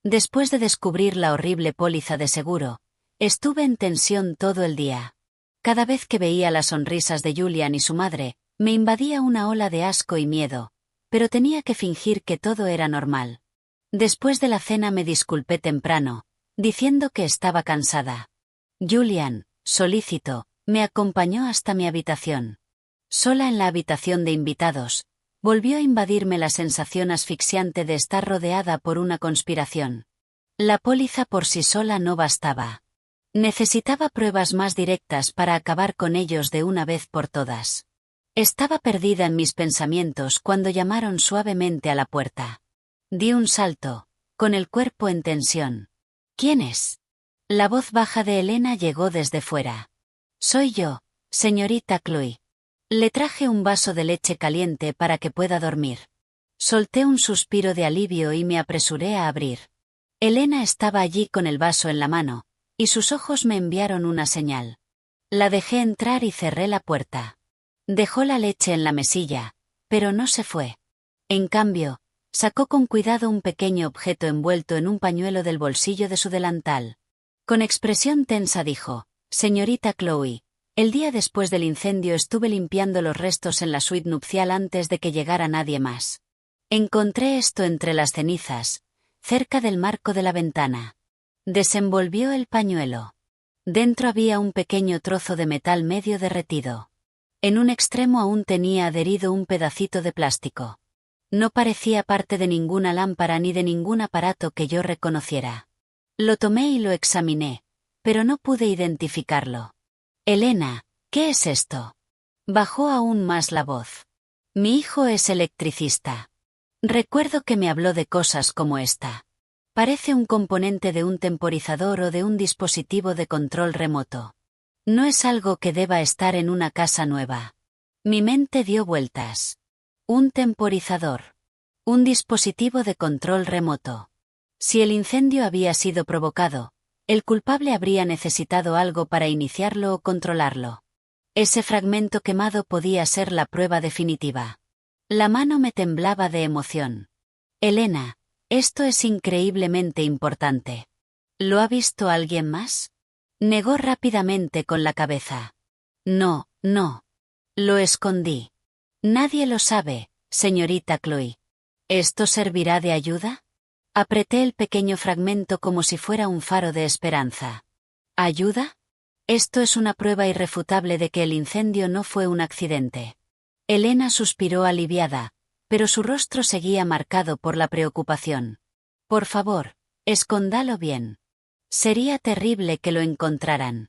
Después de descubrir la horrible póliza de seguro, estuve en tensión todo el día. Cada vez que veía las sonrisas de Julian y su madre, me invadía una ola de asco y miedo, pero tenía que fingir que todo era normal. Después de la cena me disculpé temprano, diciendo que estaba cansada. Julian, solícito, me acompañó hasta mi habitación. Sola en la habitación de invitados, volvió a invadirme la sensación asfixiante de estar rodeada por una conspiración. La póliza por sí sola no bastaba. Necesitaba pruebas más directas para acabar con ellos de una vez por todas. Estaba perdida en mis pensamientos cuando llamaron suavemente a la puerta. Di un salto, con el cuerpo en tensión. ¿Quién es? La voz baja de Elena llegó desde fuera. Soy yo, señorita Chloe. Le traje un vaso de leche caliente para que pueda dormir. Solté un suspiro de alivio y me apresuré a abrir. Elena estaba allí con el vaso en la mano, y sus ojos me enviaron una señal. La dejé entrar y cerré la puerta. Dejó la leche en la mesilla, pero no se fue. En cambio, sacó con cuidado un pequeño objeto envuelto en un pañuelo del bolsillo de su delantal. Con expresión tensa dijo, «Señorita Chloe, el día después del incendio estuve limpiando los restos en la suite nupcial antes de que llegara nadie más. Encontré esto entre las cenizas, cerca del marco de la ventana». Desenvolvió el pañuelo. Dentro había un pequeño trozo de metal medio derretido. En un extremo aún tenía adherido un pedacito de plástico. No parecía parte de ninguna lámpara ni de ningún aparato que yo reconociera. Lo tomé y lo examiné, pero no pude identificarlo. Elena, ¿qué es esto? Bajó aún más la voz. Mi hijo es electricista. Recuerdo que me habló de cosas como esta. Parece un componente de un temporizador o de un dispositivo de control remoto. No es algo que deba estar en una casa nueva. Mi mente dio vueltas. Un temporizador. Un dispositivo de control remoto. Si el incendio había sido provocado, el culpable habría necesitado algo para iniciarlo o controlarlo. Ese fragmento quemado podía ser la prueba definitiva. La mano me temblaba de emoción. Elena, esto es increíblemente importante. ¿Lo ha visto alguien más? Negó rápidamente con la cabeza. No, no. Lo escondí. Nadie lo sabe, señorita Chloe. ¿Esto servirá de ayuda? Apreté el pequeño fragmento como si fuera un faro de esperanza. ¿Ayuda? Esto es una prueba irrefutable de que el incendio no fue un accidente. Elena suspiró aliviada, pero su rostro seguía marcado por la preocupación. Por favor, escóndalo bien. Sería terrible que lo encontraran.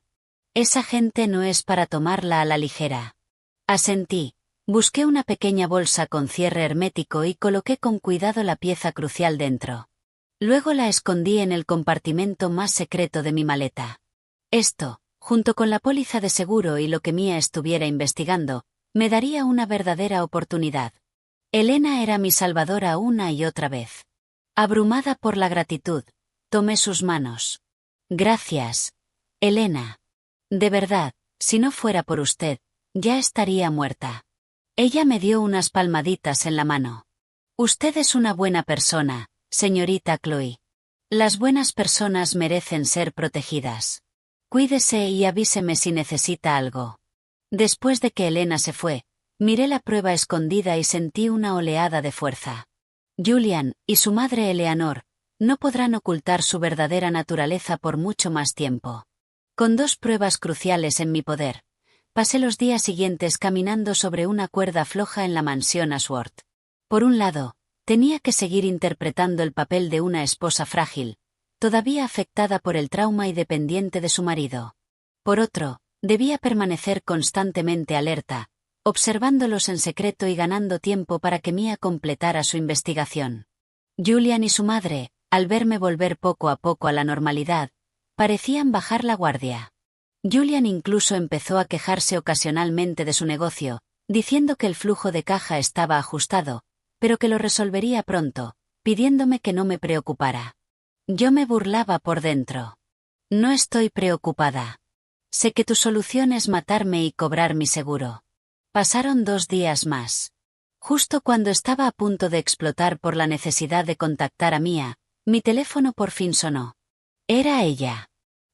Esa gente no es para tomarla a la ligera. Asentí, busqué una pequeña bolsa con cierre hermético y coloqué con cuidado la pieza crucial dentro. Luego la escondí en el compartimento más secreto de mi maleta. Esto, junto con la póliza de seguro y lo que Mia estuviera investigando, me daría una verdadera oportunidad. Elena era mi salvadora una y otra vez. Abrumada por la gratitud, tomé sus manos. Gracias, Elena. De verdad, si no fuera por usted, ya estaría muerta. Ella me dio unas palmaditas en la mano. Usted es una buena persona, señorita Chloe. Las buenas personas merecen ser protegidas. Cuídese y avíseme si necesita algo. Después de que Elena se fue, miré la prueba escondida y sentí una oleada de fuerza. Julian, y su madre Eleanor, no podrán ocultar su verdadera naturaleza por mucho más tiempo. Con dos pruebas cruciales en mi poder, Pasé los días siguientes caminando sobre una cuerda floja en la mansión Ashworth. Por un lado, tenía que seguir interpretando el papel de una esposa frágil, todavía afectada por el trauma y dependiente de su marido. Por otro, debía permanecer constantemente alerta, observándolos en secreto y ganando tiempo para que Mia completara su investigación. Julian y su madre, al verme volver poco a poco a la normalidad, parecían bajar la guardia. Julian incluso empezó a quejarse ocasionalmente de su negocio, diciendo que el flujo de caja estaba ajustado, pero que lo resolvería pronto, pidiéndome que no me preocupara. Yo me burlaba por dentro. No estoy preocupada. Sé que tu solución es matarme y cobrar mi seguro. Pasaron 2 días más. Justo cuando estaba a punto de explotar por la necesidad de contactar a Mia, mi teléfono por fin sonó. Era ella.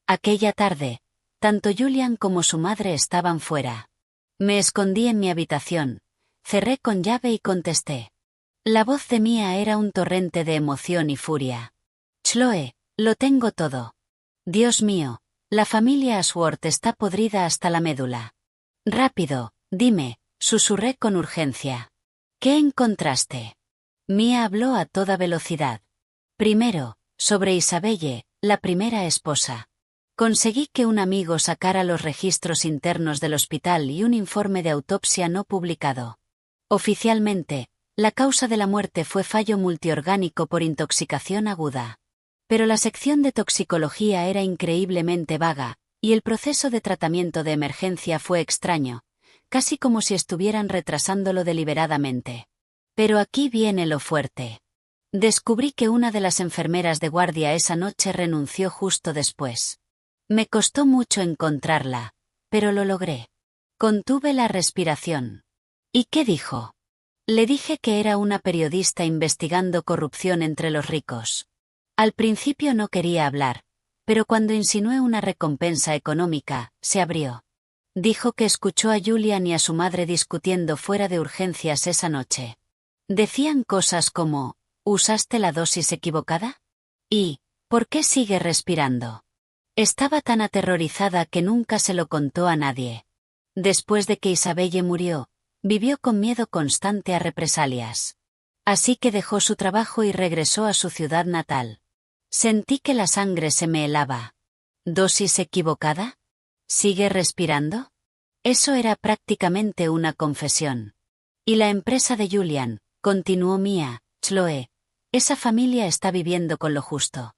Aquella tarde, tanto Julian como su madre estaban fuera. Me escondí en mi habitación, cerré con llave y contesté. La voz de Mia era un torrente de emoción y furia. Chloe, lo tengo todo. Dios mío, la familia Ashworth está podrida hasta la médula. Rápido, dime, susurré con urgencia. ¿Qué encontraste? Mia habló a toda velocidad. Primero, sobre Isabelle, la primera esposa. Conseguí que un amigo sacara los registros internos del hospital y un informe de autopsia no publicado. Oficialmente, la causa de la muerte fue fallo multiorgánico por intoxicación aguda. Pero la sección de toxicología era increíblemente vaga, y el proceso de tratamiento de emergencia fue extraño, casi como si estuvieran retrasándolo deliberadamente. Pero aquí viene lo fuerte. Descubrí que una de las enfermeras de guardia esa noche renunció justo después. Me costó mucho encontrarla, pero lo logré. Contuve la respiración. ¿Y qué dijo? Le dije que era una periodista investigando corrupción entre los ricos. Al principio no quería hablar, pero cuando insinué una recompensa económica, se abrió. Dijo que escuchó a Julian y a su madre discutiendo fuera de urgencias esa noche. Decían cosas como, ¿usaste la dosis equivocada? Y, ¿por qué sigue respirando? Estaba tan aterrorizada que nunca se lo contó a nadie. Después de que Isabelle murió, vivió con miedo constante a represalias. Así que dejó su trabajo y regresó a su ciudad natal. Sentí que la sangre se me helaba. ¿Dosis equivocada? ¿Sigue respirando? Eso era prácticamente una confesión. Y la empresa de Julian, continuó Mia, Chloe, esa familia está viviendo con lo justo.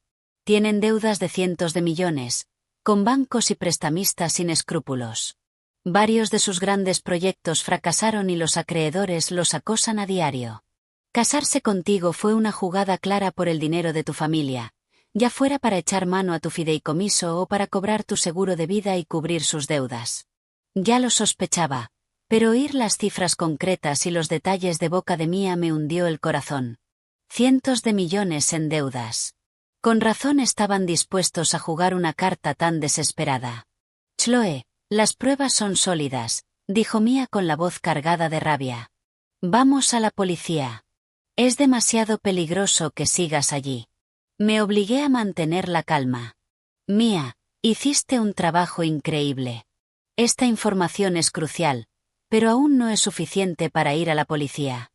Tienen deudas de cientos de millones, con bancos y prestamistas sin escrúpulos. Varios de sus grandes proyectos fracasaron y los acreedores los acosan a diario. Casarse contigo fue una jugada clara por el dinero de tu familia, ya fuera para echar mano a tu fideicomiso o para cobrar tu seguro de vida y cubrir sus deudas. Ya lo sospechaba, pero oír las cifras concretas y los detalles de boca de Mia me hundió el corazón. Cientos de millones en deudas. Con razón estaban dispuestos a jugar una carta tan desesperada. Chloe, las pruebas son sólidas, dijo Mia con la voz cargada de rabia. Vamos a la policía. Es demasiado peligroso que sigas allí. Me obligué a mantener la calma. Mia, hiciste un trabajo increíble. Esta información es crucial, pero aún no es suficiente para ir a la policía.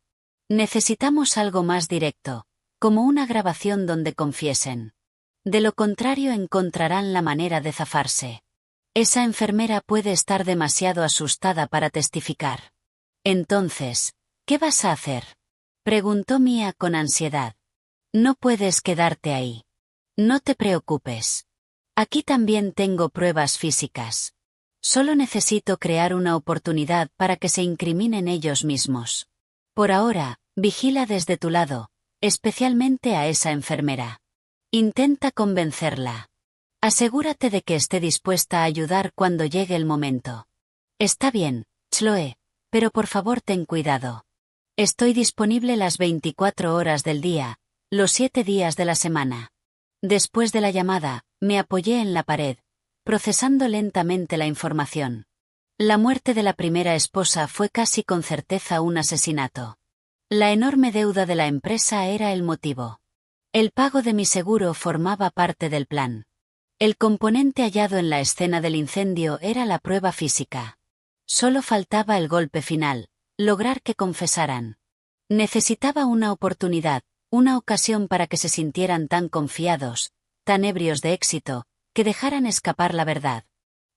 Necesitamos algo más directo, como una grabación donde confiesen. De lo contrario encontrarán la manera de zafarse. Esa enfermera puede estar demasiado asustada para testificar. Entonces, ¿qué vas a hacer? Preguntó Mia con ansiedad. No puedes quedarte ahí. No te preocupes. Aquí también tengo pruebas físicas. Solo necesito crear una oportunidad para que se incriminen ellos mismos. Por ahora, vigila desde tu lado, especialmente a esa enfermera. Intenta convencerla. Asegúrate de que esté dispuesta a ayudar cuando llegue el momento. Está bien, Chloe, pero por favor ten cuidado. Estoy disponible las 24 horas del día, los 7 días de la semana. Después de la llamada, me apoyé en la pared, procesando lentamente la información. La muerte de la primera esposa fue casi con certeza un asesinato. La enorme deuda de la empresa era el motivo. El pago de mi seguro formaba parte del plan. El componente hallado en la escena del incendio era la prueba física. Solo faltaba el golpe final, lograr que confesaran. Necesitaba una oportunidad, una ocasión para que se sintieran tan confiados, tan ebrios de éxito, que dejaran escapar la verdad.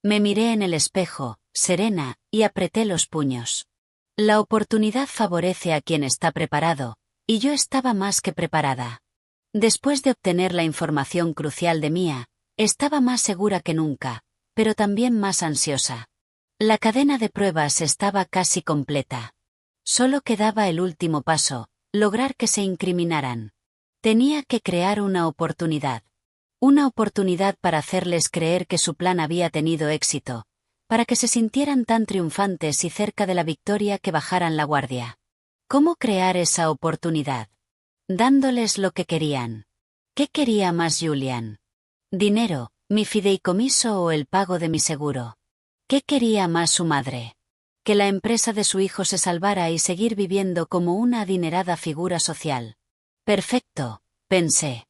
Me miré en el espejo, serena, y apreté los puños. La oportunidad favorece a quien está preparado, y yo estaba más que preparada. Después de obtener la información crucial de Mia, estaba más segura que nunca, pero también más ansiosa. La cadena de pruebas estaba casi completa. Solo quedaba el último paso, lograr que se incriminaran. Tenía que crear una oportunidad. Una oportunidad para hacerles creer que su plan había tenido éxito, para que se sintieran tan triunfantes y cerca de la victoria que bajaran la guardia. ¿Cómo crear esa oportunidad? Dándoles lo que querían. ¿Qué quería más Julian? ¿Dinero, mi fideicomiso o el pago de mi seguro? ¿Qué quería más su madre? Que la empresa de su hijo se salvara y seguir viviendo como una adinerada figura social. Perfecto, pensé.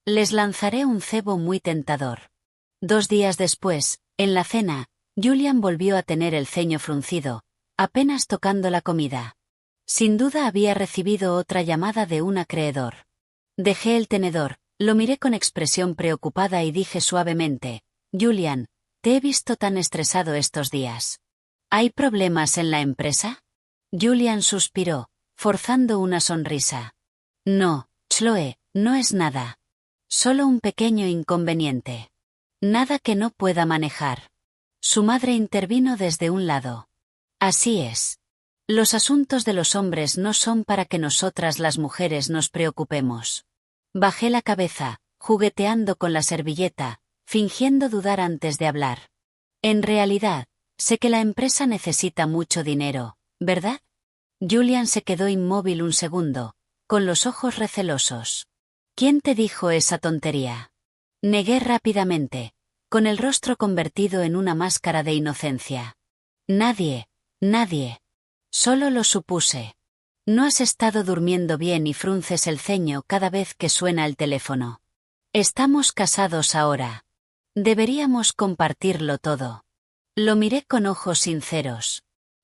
Les lanzaré un cebo muy tentador. 2 días después, en la cena, Julian volvió a tener el ceño fruncido, apenas tocando la comida. Sin duda había recibido otra llamada de un acreedor. Dejé el tenedor, lo miré con expresión preocupada y dije suavemente: Julian, te he visto tan estresado estos días. ¿Hay problemas en la empresa? Julian suspiró, forzando una sonrisa. No, Chloe, no es nada. Solo un pequeño inconveniente. Nada que no pueda manejar. Su madre intervino desde un lado. Así es. Los asuntos de los hombres no son para que nosotras las mujeres nos preocupemos. Bajé la cabeza, jugueteando con la servilleta, fingiendo dudar antes de hablar. En realidad, sé que la empresa necesita mucho dinero, ¿verdad? Julian se quedó inmóvil un segundo, con los ojos recelosos. ¿Quién te dijo esa tontería? Negué rápidamente, con el rostro convertido en una máscara de inocencia. Nadie. Solo lo supuse. No has estado durmiendo bien y frunces el ceño cada vez que suena el teléfono. Estamos casados ahora. Deberíamos compartirlo todo. Lo miré con ojos sinceros.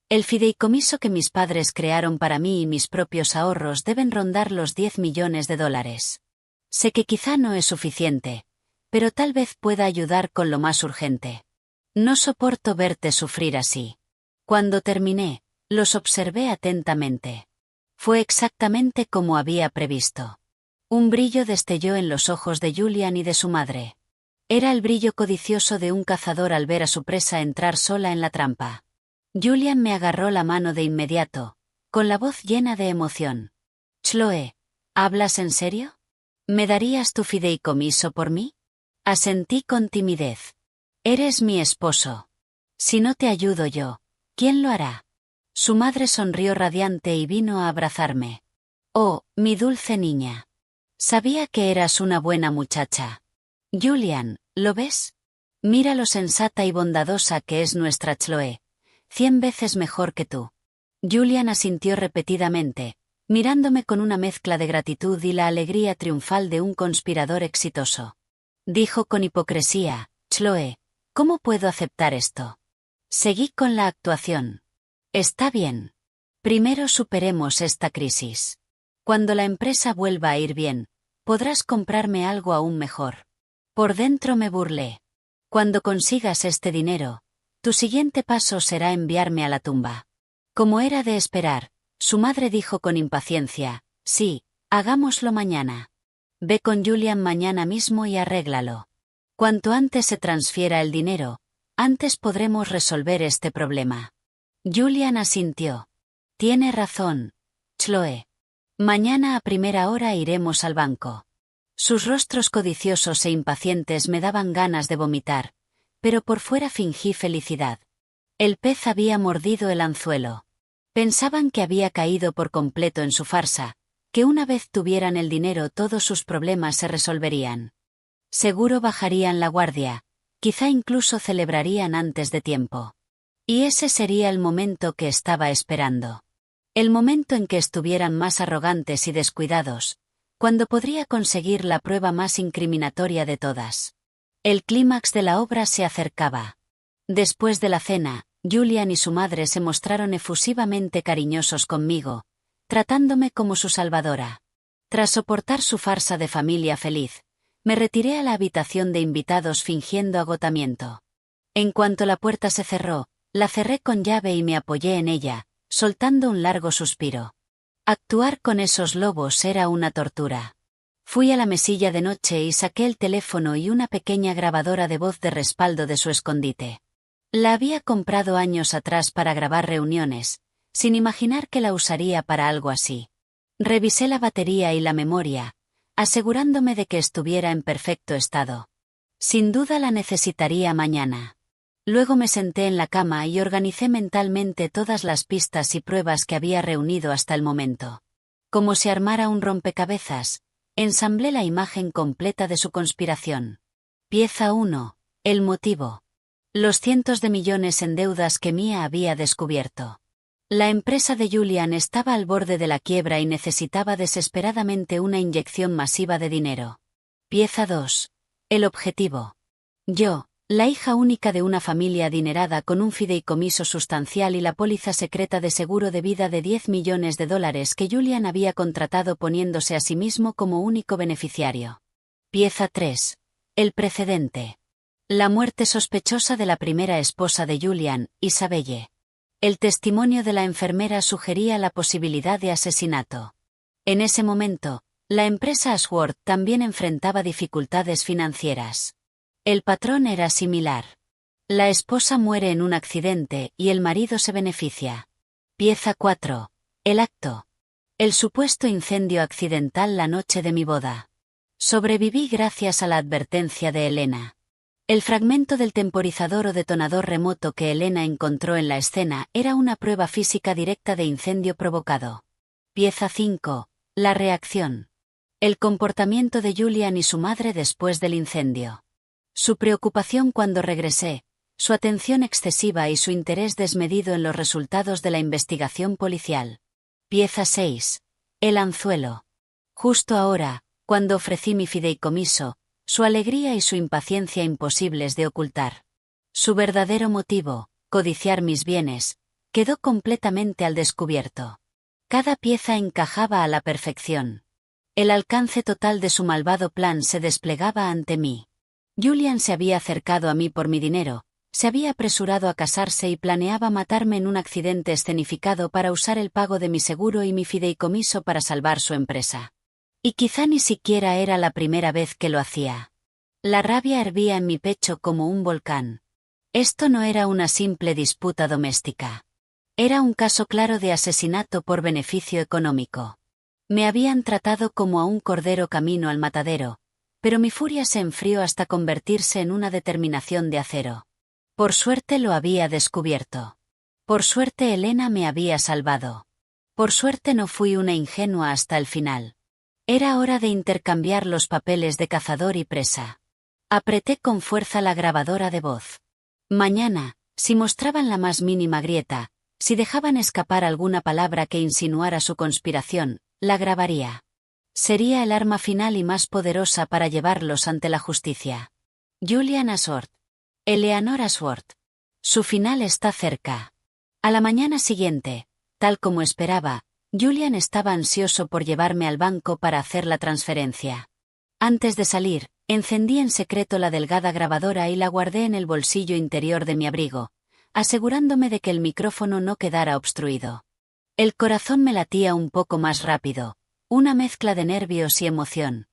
El fideicomiso que mis padres crearon para mí y mis propios ahorros deben rondar los $10 millones. Sé que quizá no es suficiente, pero tal vez pueda ayudar con lo más urgente. No soporto verte sufrir así. Cuando terminé, los observé atentamente. Fue exactamente como había previsto. Un brillo destelló en los ojos de Julian y de su madre. Era el brillo codicioso de un cazador al ver a su presa entrar sola en la trampa. Julian me agarró la mano de inmediato, con la voz llena de emoción. Chloe, ¿hablas en serio? ¿Me darías tu fideicomiso por mí? Asentí con timidez. Eres mi esposo. Si no te ayudo yo, ¿quién lo hará? Su madre sonrió radiante y vino a abrazarme. Oh, mi dulce niña. Sabía que eras una buena muchacha. Julian, ¿lo ves? Mira lo sensata y bondadosa que es nuestra Chloe. 100 veces mejor que tú. Julian asintió repetidamente, mirándome con una mezcla de gratitud y la alegría triunfal de un conspirador exitoso. Dijo con hipocresía: Chloe, ¿cómo puedo aceptar esto? Seguí con la actuación. Está bien. Primero superemos esta crisis. Cuando la empresa vuelva a ir bien, podrás comprarme algo aún mejor. Por dentro me burlé. Cuando consigas este dinero, tu siguiente paso será enviarme a la tumba. Como era de esperar, su madre dijo con impaciencia: sí, hagámoslo mañana. Ve con Julian mañana mismo y arréglalo. Cuanto antes se transfiera el dinero, antes podremos resolver este problema. Julian asintió. Tiene razón, Chloe. Mañana a primera hora iremos al banco. Sus rostros codiciosos e impacientes me daban ganas de vomitar, pero por fuera fingí felicidad. El pez había mordido el anzuelo. Pensaban que había caído por completo en su farsa, que una vez tuvieran el dinero todos sus problemas se resolverían. Seguro bajarían la guardia, quizá incluso celebrarían antes de tiempo. Y ese sería el momento que estaba esperando. El momento en que estuvieran más arrogantes y descuidados, cuando podría conseguir la prueba más incriminatoria de todas. El clímax de la obra se acercaba. Después de la cena, Julian y su madre se mostraron efusivamente cariñosos conmigo, tratándome como su salvadora. Tras soportar su farsa de familia feliz, me retiré a la habitación de invitados fingiendo agotamiento. En cuanto la puerta se cerró, la cerré con llave y me apoyé en ella, soltando un largo suspiro. Actuar con esos lobos era una tortura. Fui a la mesilla de noche y saqué el teléfono y una pequeña grabadora de voz de respaldo de su escondite. La había comprado años atrás para grabar reuniones, sin imaginar que la usaría para algo así. Revisé la batería y la memoria, asegurándome de que estuviera en perfecto estado. Sin duda la necesitaría mañana. Luego me senté en la cama y organicé mentalmente todas las pistas y pruebas que había reunido hasta el momento. Como si armara un rompecabezas, ensamblé la imagen completa de su conspiración. Pieza 1. El motivo. Los cientos de millones en deudas que Mia había descubierto. La empresa de Julian estaba al borde de la quiebra y necesitaba desesperadamente una inyección masiva de dinero. Pieza 2. El objetivo. Yo, la hija única de una familia adinerada con un fideicomiso sustancial y la póliza secreta de seguro de vida de $10 millones que Julian había contratado poniéndose a sí mismo como único beneficiario. Pieza 3. El precedente. La muerte sospechosa de la primera esposa de Julian, Isabelle. El testimonio de la enfermera sugería la posibilidad de asesinato. En ese momento, la empresa Ashworth también enfrentaba dificultades financieras. El patrón era similar. La esposa muere en un accidente y el marido se beneficia. Pieza 4. El acto. El supuesto incendio accidental la noche de mi boda. Sobreviví gracias a la advertencia de Elena. El fragmento del temporizador o detonador remoto que Elena encontró en la escena era una prueba física directa de incendio provocado. Pieza 5. La reacción. El comportamiento de Julian y su madre después del incendio. Su preocupación cuando regresé, su atención excesiva y su interés desmedido en los resultados de la investigación policial. Pieza 6. El anzuelo. Justo ahora, cuando ofrecí mi fideicomiso, su alegría y su impaciencia imposibles de ocultar. Su verdadero motivo, codiciar mis bienes, quedó completamente al descubierto. Cada pieza encajaba a la perfección. El alcance total de su malvado plan se desplegaba ante mí. Julian se había acercado a mí por mi dinero, se había apresurado a casarse y planeaba matarme en un accidente escenificado para usar el pago de mi seguro y mi fideicomiso para salvar su empresa. Y quizá ni siquiera era la primera vez que lo hacía. La rabia hervía en mi pecho como un volcán. Esto no era una simple disputa doméstica. Era un caso claro de asesinato por beneficio económico. Me habían tratado como a un cordero camino al matadero, pero mi furia se enfrió hasta convertirse en una determinación de acero. Por suerte lo había descubierto. Por suerte Elena me había salvado. Por suerte no fui una ingenua hasta el final. Era hora de intercambiar los papeles de cazador y presa. Apreté con fuerza la grabadora de voz. Mañana, si mostraban la más mínima grieta, si dejaban escapar alguna palabra que insinuara su conspiración, la grabaría. Sería el arma final y más poderosa para llevarlos ante la justicia. Julian Ashworth. Eleanor Ashworth. Su final está cerca. A la mañana siguiente, tal como esperaba, Julian estaba ansioso por llevarme al banco para hacer la transferencia. Antes de salir, encendí en secreto la delgada grabadora y la guardé en el bolsillo interior de mi abrigo, asegurándome de que el micrófono no quedara obstruido. El corazón me latía un poco más rápido, una mezcla de nervios y emoción.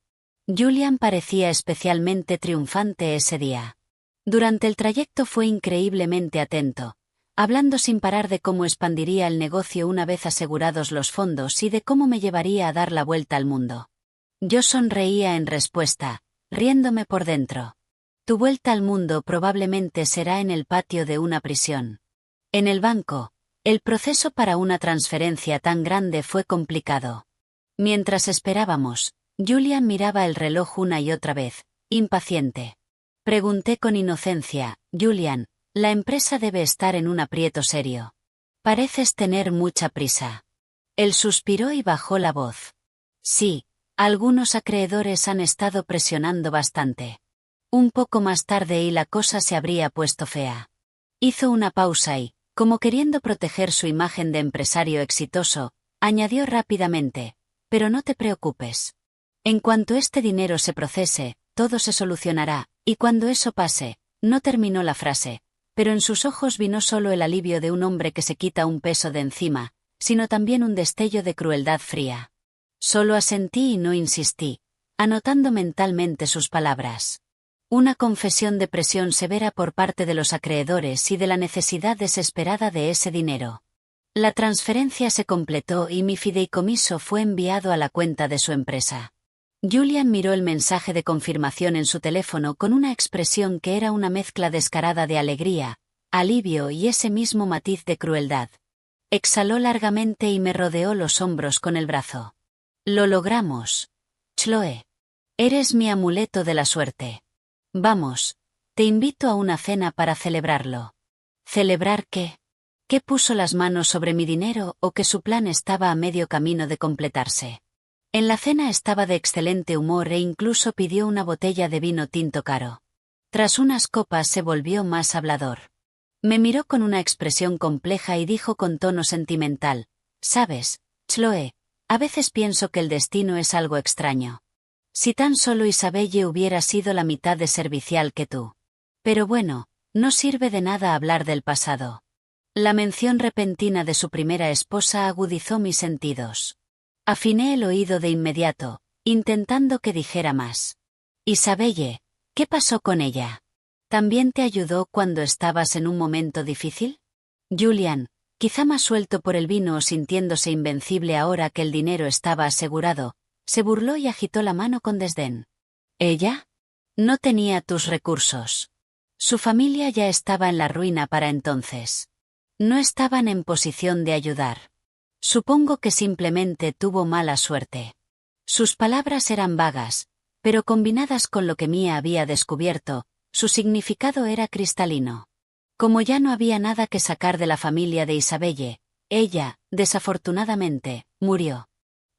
Julian parecía especialmente triunfante ese día. Durante el trayecto fue increíblemente atento, hablando sin parar de cómo expandiría el negocio una vez asegurados los fondos y de cómo me llevaría a dar la vuelta al mundo. Yo sonreía en respuesta, riéndome por dentro. Tu vuelta al mundo probablemente será en el patio de una prisión. En el banco, el proceso para una transferencia tan grande fue complicado. Mientras esperábamos, Julian miraba el reloj una y otra vez, impaciente. Pregunté con inocencia, Julian, la empresa debe estar en un aprieto serio. Pareces tener mucha prisa. Él suspiró y bajó la voz. Sí, algunos acreedores han estado presionando bastante. Un poco más tarde y la cosa se habría puesto fea. Hizo una pausa y, Como queriendo proteger su imagen de empresario exitoso, añadió rápidamente, pero no te preocupes. En cuanto este dinero se procese, todo se solucionará, y cuando eso pase, no terminó la frase, pero en sus ojos vi no solo el alivio de un hombre que se quita un peso de encima, sino también un destello de crueldad fría. Solo asentí y no insistí, anotando mentalmente sus palabras. Una confesión de presión severa por parte de los acreedores y de la necesidad desesperada de ese dinero. La transferencia se completó y mi fideicomiso fue enviado a la cuenta de su empresa. Julian miró el mensaje de confirmación en su teléfono con una expresión que era una mezcla descarada de alegría, alivio y ese mismo matiz de crueldad. Exhaló largamente y me rodeó los hombros con el brazo. Lo logramos. Chloe. Eres mi amuleto de la suerte. Vamos, te invito a una cena para celebrarlo. ¿Celebrar qué? ¿Que puso las manos sobre mi dinero o que su plan estaba a medio camino de completarse? En la cena estaba de excelente humor e incluso pidió una botella de vino tinto caro. Tras unas copas se volvió más hablador. Me miró con una expresión compleja y dijo con tono sentimental, «Sabes, Chloe, a veces pienso que el destino es algo extraño. Si tan solo Isabelle hubiera sido la mitad de servicial que tú. Pero bueno, no sirve de nada hablar del pasado». La mención repentina de su primera esposa agudizó mis sentidos. Afiné el oído de inmediato, intentando que dijera más. «Isabelle, ¿qué pasó con ella? ¿También te ayudó cuando estabas en un momento difícil?» Julian, quizá más suelto por el vino o sintiéndose invencible ahora que el dinero estaba asegurado, se burló y agitó la mano con desdén. ¿Ella? No tenía tus recursos. Su familia ya estaba en la ruina para entonces. No estaban en posición de ayudar. Supongo que simplemente tuvo mala suerte. Sus palabras eran vagas, pero combinadas con lo que Mia había descubierto, su significado era cristalino. Como ya no había nada que sacar de la familia de Isabelle, ella, desafortunadamente, murió.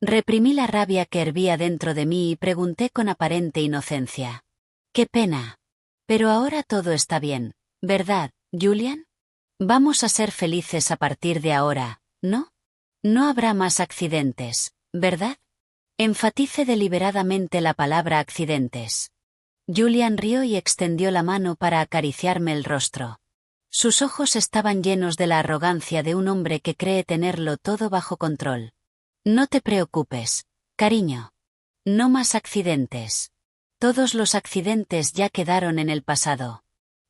Reprimí la rabia que hervía dentro de mí y pregunté con aparente inocencia. «Qué pena. Pero ahora todo está bien, ¿verdad, Julian? Vamos a ser felices a partir de ahora, ¿no? No habrá más accidentes, ¿verdad?» Enfatice deliberadamente la palabra accidentes. Julian rió y extendió la mano para acariciarme el rostro. Sus ojos estaban llenos de la arrogancia de un hombre que cree tenerlo todo bajo control. «No te preocupes, cariño. No más accidentes. Todos los accidentes ya quedaron en el pasado.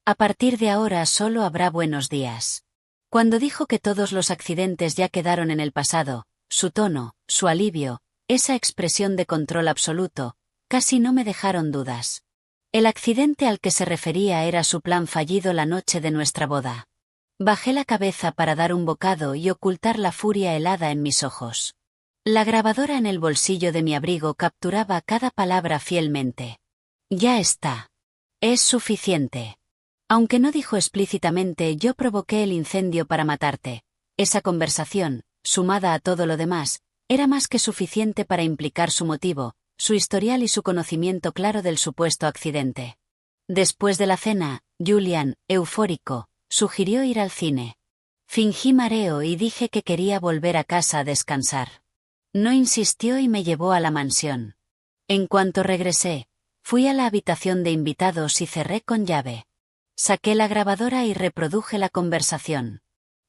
A partir de ahora solo habrá buenos días». Cuando dijo que todos los accidentes ya quedaron en el pasado, su tono, su alivio, esa expresión de control absoluto, casi no me dejaron dudas. El accidente al que se refería era su plan fallido la noche de nuestra boda. Bajé la cabeza para dar un bocado y ocultar la furia helada en mis ojos. La grabadora en el bolsillo de mi abrigo capturaba cada palabra fielmente. «Ya está. Es suficiente. Aunque no dijo explícitamente yo provoqué el incendio para matarte». Esa conversación, sumada a todo lo demás, era más que suficiente para implicar su motivo, su historial y su conocimiento claro del supuesto accidente. Después de la cena, Julian, eufórico, sugirió ir al cine. Fingí mareo y dije que quería volver a casa a descansar. No insistió y me llevó a la mansión. En cuanto regresé, fui a la habitación de invitados y cerré con llave. Saqué la grabadora y reproduje la conversación.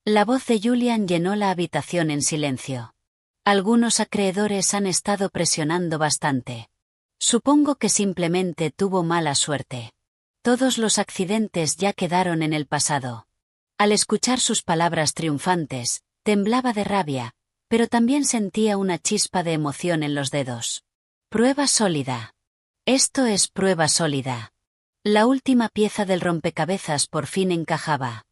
La voz de Julian llenó la habitación en silencio. «Algunos acreedores han estado presionando bastante. Supongo que simplemente tuvo mala suerte. Todos los accidentes ya quedaron en el pasado». Al escuchar sus palabras triunfantes, temblaba de rabia, pero también sentía una chispa de emoción en los dedos. Prueba sólida. Esto es prueba sólida. La última pieza del rompecabezas por fin encajaba.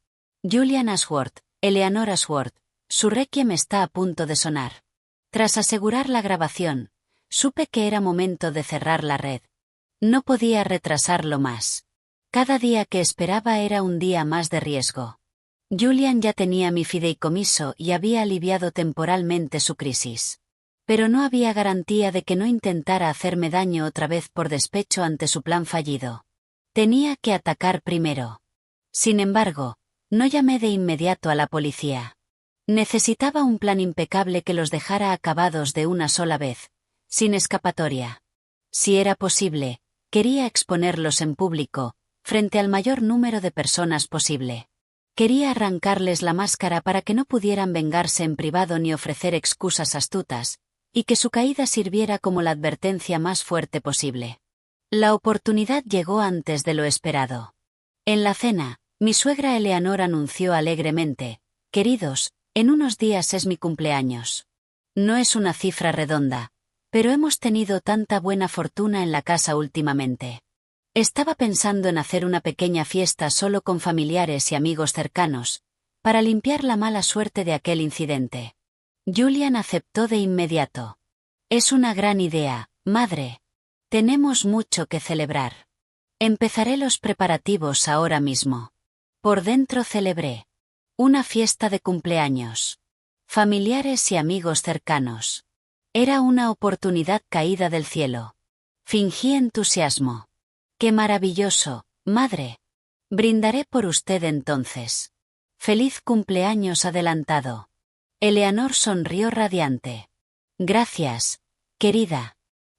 Julian Ashworth, Eleanor Ashworth, su requiem está a punto de sonar. Tras asegurar la grabación, supe que era momento de cerrar la red. No podía retrasarlo más. Cada día que esperaba era un día más de riesgo. Julian ya tenía mi fideicomiso y había aliviado temporalmente su crisis. Pero no había garantía de que no intentara hacerme daño otra vez por despecho ante su plan fallido. Tenía que atacar primero. Sin embargo, No llamé de inmediato a la policía. Necesitaba un plan impecable que los dejara acabados de una sola vez, sin escapatoria. Si era posible, quería exponerlos en público, frente al mayor número de personas posible. Quería arrancarles la máscara para que no pudieran vengarse en privado ni ofrecer excusas astutas, y que su caída sirviera como la advertencia más fuerte posible. La oportunidad llegó antes de lo esperado. En la cena, mi suegra Eleanor anunció alegremente: «Queridos, en unos días es mi cumpleaños. No es una cifra redonda, pero hemos tenido tanta buena fortuna en la casa últimamente. Estaba pensando en hacer una pequeña fiesta solo con familiares y amigos cercanos, para limpiar la mala suerte de aquel incidente». Julian aceptó de inmediato. «Es una gran idea, madre. Tenemos mucho que celebrar. Empezaré los preparativos ahora mismo». Por dentro celebré. Una fiesta de cumpleaños. Familiares y amigos cercanos. Era una oportunidad caída del cielo. Fingí entusiasmo. «¡Qué maravilloso, madre! Brindaré por usted entonces. Feliz cumpleaños adelantado». Eleanor sonrió radiante. «Gracias, querida.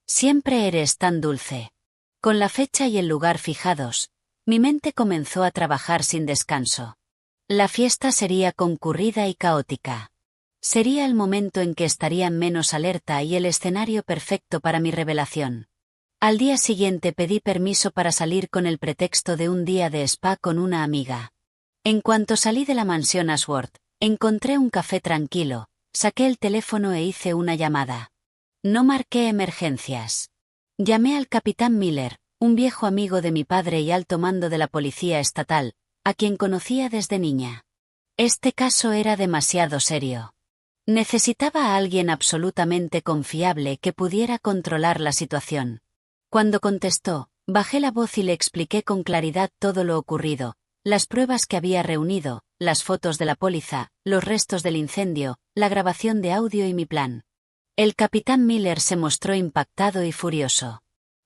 Siempre eres tan dulce». Con la fecha y el lugar fijados, mi mente comenzó a trabajar sin descanso. La fiesta sería concurrida y caótica. Sería el momento en que estarían menos alerta y el escenario perfecto para mi revelación. Al día siguiente pedí permiso para salir con el pretexto de un día de spa con una amiga. En cuanto salí de la mansión Ashworth, encontré un café tranquilo, saqué el teléfono e hice una llamada. No marqué emergencias. Llamé al capitán Miller, un viejo amigo de mi padre y alto mando de la policía estatal, a quien conocía desde niña. Este caso era demasiado serio. Necesitaba a alguien absolutamente confiable que pudiera controlar la situación. Cuando contestó, bajé la voz y le expliqué con claridad todo lo ocurrido, las pruebas que había reunido, las fotos de la póliza, los restos del incendio, la grabación de audio y mi plan. El capitán Miller se mostró impactado y furioso.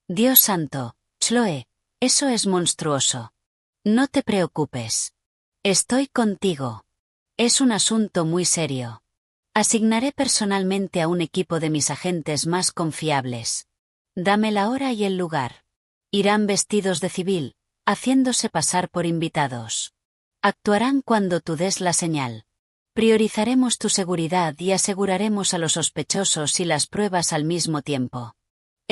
«Dios santo, Chloe, eso es monstruoso. No te preocupes. Estoy contigo. Es un asunto muy serio. Asignaré personalmente a un equipo de mis agentes más confiables. Dame la hora y el lugar. Irán vestidos de civil, haciéndose pasar por invitados. Actuarán cuando tú des la señal. Priorizaremos tu seguridad y aseguraremos a los sospechosos y las pruebas al mismo tiempo».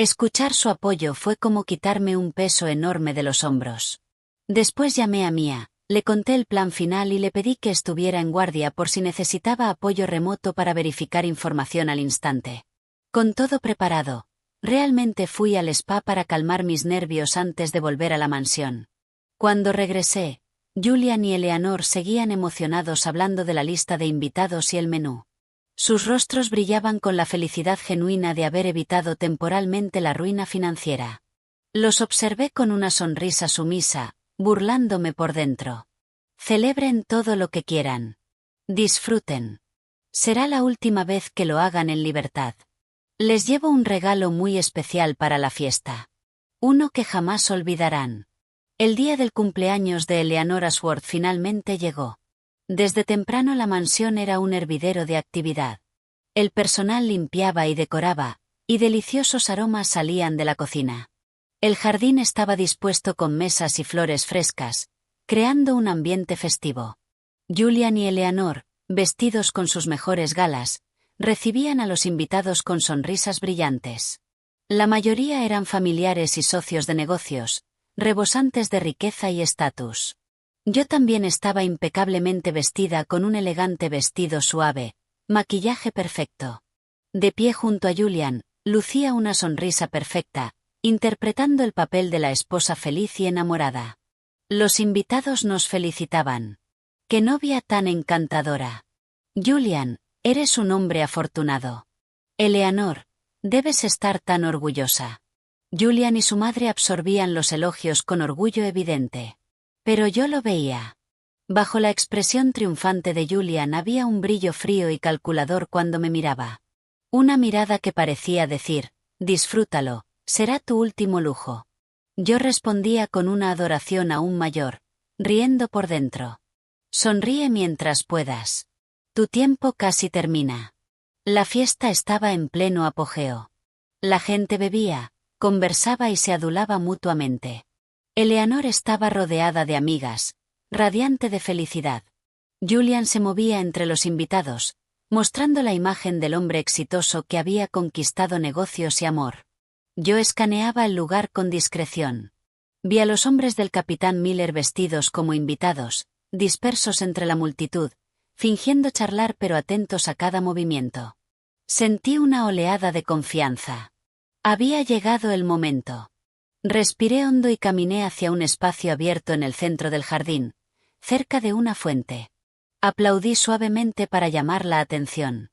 Escuchar su apoyo fue como quitarme un peso enorme de los hombros. Después llamé a Mia, le conté el plan final y le pedí que estuviera en guardia por si necesitaba apoyo remoto para verificar información al instante. Con todo preparado, realmente fui al spa para calmar mis nervios antes de volver a la mansión. Cuando regresé, Julian y Eleanor seguían emocionados hablando de la lista de invitados y el menú. Sus rostros brillaban con la felicidad genuina de haber evitado temporalmente la ruina financiera. Los observé con una sonrisa sumisa, burlándome por dentro. Celebren todo lo que quieran. Disfruten. Será la última vez que lo hagan en libertad. Les llevo un regalo muy especial para la fiesta. Uno que jamás olvidarán. El día del cumpleaños de Eleanor Ashworth finalmente llegó. Desde temprano la mansión era un hervidero de actividad. El personal limpiaba y decoraba, y deliciosos aromas salían de la cocina. El jardín estaba dispuesto con mesas y flores frescas, creando un ambiente festivo. Julian y Eleanor, vestidos con sus mejores galas, recibían a los invitados con sonrisas brillantes. La mayoría eran familiares y socios de negocios, rebosantes de riqueza y estatus. Yo también estaba impecablemente vestida con un elegante vestido suave, maquillaje perfecto. De pie junto a Julian, lucía una sonrisa perfecta, interpretando el papel de la esposa feliz y enamorada. Los invitados nos felicitaban. «¡Qué novia tan encantadora! Julian, eres un hombre afortunado. Eleanor, debes estar tan orgullosa». Julian y su madre absorbían los elogios con orgullo evidente. Pero yo lo veía. Bajo la expresión triunfante de Julian había un brillo frío y calculador cuando me miraba. Una mirada que parecía decir: «Disfrútalo, será tu último lujo». Yo respondía con una adoración aún mayor, riendo por dentro. Sonríe mientras puedas. Tu tiempo casi termina. La fiesta estaba en pleno apogeo. La gente bebía, conversaba y se adulaba mutuamente. Eleanor estaba rodeada de amigas, radiante de felicidad. Julian se movía entre los invitados, mostrando la imagen del hombre exitoso que había conquistado negocios y amor. Yo escaneaba el lugar con discreción. Vi a los hombres del capitán Miller vestidos como invitados, dispersos entre la multitud, fingiendo charlar pero atentos a cada movimiento. Sentí una oleada de confianza. Había llegado el momento. Respiré hondo y caminé hacia un espacio abierto en el centro del jardín, cerca de una fuente. Aplaudí suavemente para llamar la atención.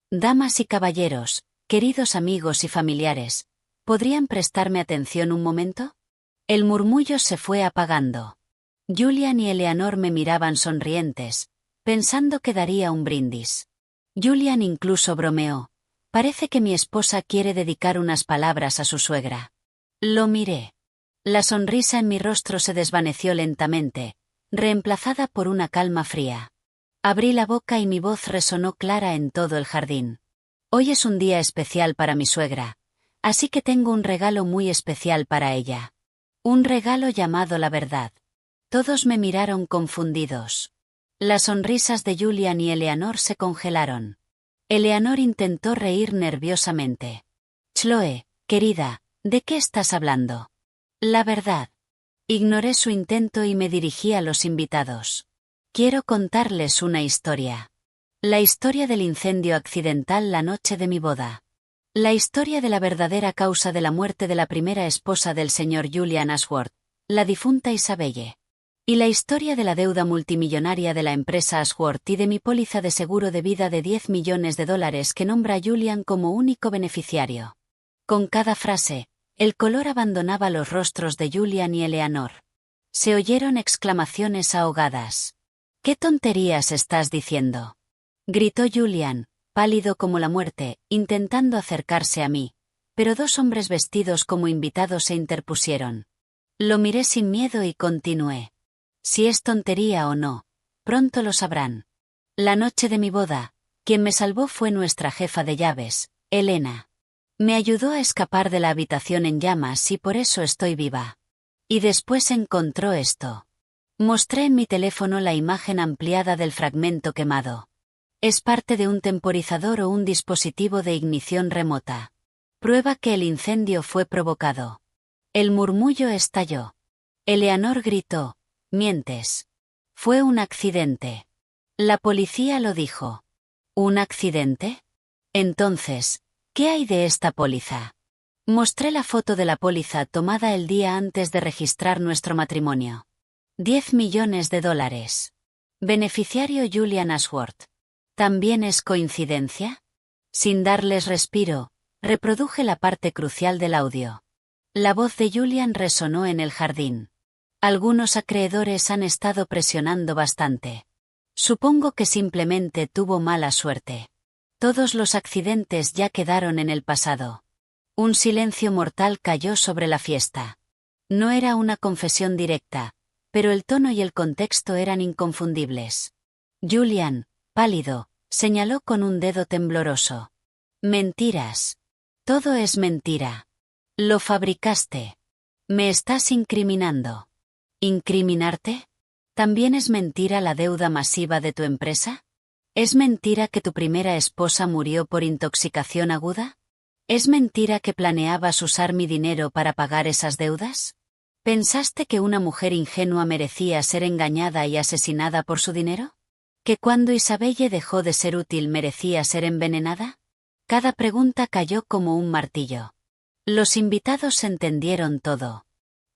Damas y caballeros, queridos amigos y familiares, ¿podrían prestarme atención un momento? El murmullo se fue apagando. Julian y Eleanor me miraban sonrientes, pensando que daría un brindis. Julian incluso bromeó. Parece que mi esposa quiere dedicar unas palabras a su suegra. Lo miré. La sonrisa en mi rostro se desvaneció lentamente, reemplazada por una calma fría. Abrí la boca y mi voz resonó clara en todo el jardín. Hoy es un día especial para mi suegra, así que tengo un regalo muy especial para ella. Un regalo llamado la verdad. Todos me miraron confundidos. Las sonrisas de Julian y Eleanor se congelaron. Eleanor intentó reír nerviosamente. Chloe, querida, ¿de qué estás hablando? La verdad. Ignoré su intento y me dirigí a los invitados. Quiero contarles una historia. La historia del incendio accidental la noche de mi boda. La historia de la verdadera causa de la muerte de la primera esposa del señor Julian Ashworth, la difunta Isabelle. Y la historia de la deuda multimillonaria de la empresa Ashworth y de mi póliza de seguro de vida de $10 millones que nombra a Julian como único beneficiario. Con cada frase, el color abandonaba los rostros de Julian y Eleanor. Se oyeron exclamaciones ahogadas. ¿Qué tonterías estás diciendo?, gritó Julian, pálido como la muerte, intentando acercarse a mí, pero dos hombres vestidos como invitados se interpusieron. Lo miré sin miedo y continué. Si es tontería o no, pronto lo sabrán. La noche de mi boda, quien me salvó fue nuestra jefa de llaves, Elena. Me ayudó a escapar de la habitación en llamas y por eso estoy viva. Y después encontró esto. Mostré en mi teléfono la imagen ampliada del fragmento quemado. Es parte de un temporizador o un dispositivo de ignición remota. Prueba que el incendio fue provocado. El murmullo estalló. Eleanor gritó. Mientes. Fue un accidente. La policía lo dijo. ¿Un accidente? Entonces, ¿qué hay de esta póliza? Mostré la foto de la póliza tomada el día antes de registrar nuestro matrimonio. $10 millones. Beneficiario Julian Ashworth. ¿También es coincidencia? Sin darles respiro, reproduje la parte crucial del audio. La voz de Julian resonó en el jardín. Algunos acreedores han estado presionando bastante. Supongo que simplemente tuvo mala suerte. Todos los accidentes ya quedaron en el pasado. Un silencio mortal cayó sobre la fiesta. No era una confesión directa, pero el tono y el contexto eran inconfundibles. Julian, pálido, señaló con un dedo tembloroso. Mentiras. Todo es mentira. Lo fabricaste. Me estás incriminando. ¿Incriminarte? ¿También es mentira la deuda masiva de tu empresa? ¿Es mentira que tu primera esposa murió por intoxicación aguda? ¿Es mentira que planeabas usar mi dinero para pagar esas deudas? ¿Pensaste que una mujer ingenua merecía ser engañada y asesinada por su dinero? ¿Que cuando Isabelle dejó de ser útil merecía ser envenenada? Cada pregunta cayó como un martillo. Los invitados entendieron todo.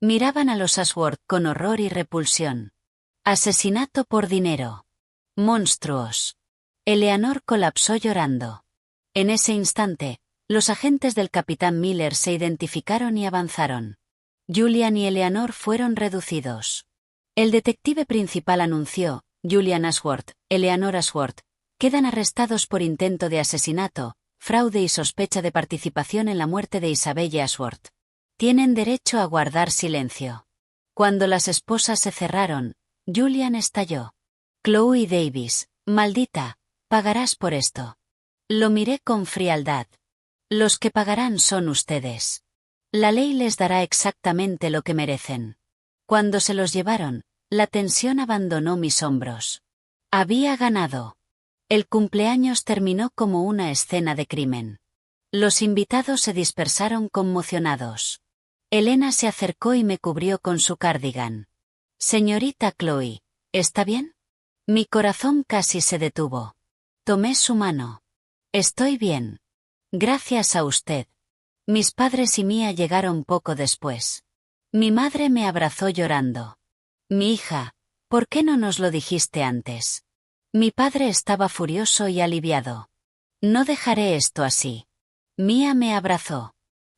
Miraban a los Ashworth con horror y repulsión. Asesinato por dinero. Monstruos. Eleanor colapsó llorando. En ese instante, los agentes del capitán Miller se identificaron y avanzaron. Julian y Eleanor fueron reducidos. El detective principal anunció, Julian Ashworth, Eleanor Ashworth, quedan arrestados por intento de asesinato, fraude y sospecha de participación en la muerte de Isabelle Ashworth. Tienen derecho a guardar silencio. Cuando las esposas se cerraron, Julian estalló. Chloe Davis, maldita, pagarás por esto. Lo miré con frialdad. Los que pagarán son ustedes. La ley les dará exactamente lo que merecen. Cuando se los llevaron, la tensión abandonó mis hombros. Había ganado. El cumpleaños terminó como una escena de crimen. Los invitados se dispersaron conmocionados. Elena se acercó y me cubrió con su cardigan. Señorita Chloe, ¿está bien? Mi corazón casi se detuvo. Tomé su mano. Estoy bien. Gracias a usted. Mis padres y Mía llegaron poco después. Mi madre me abrazó llorando. Mi hija, ¿por qué no nos lo dijiste antes? Mi padre estaba furioso y aliviado. No dejaré esto así. Mía me abrazó.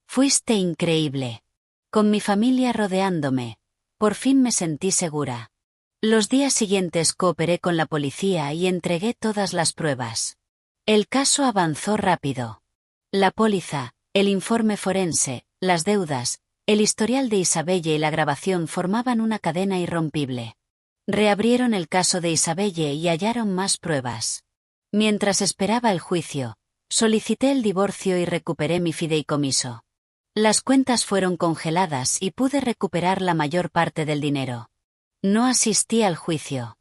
Fuiste increíble. Con mi familia rodeándome, por fin me sentí segura. Los días siguientes cooperé con la policía y entregué todas las pruebas. El caso avanzó rápido. La póliza, el informe forense, las deudas, el historial de Isabelle y la grabación formaban una cadena irrompible. Reabrieron el caso de Isabelle y hallaron más pruebas. Mientras esperaba el juicio, solicité el divorcio y recuperé mi fideicomiso. Las cuentas fueron congeladas y pude recuperar la mayor parte del dinero. No asistí al juicio.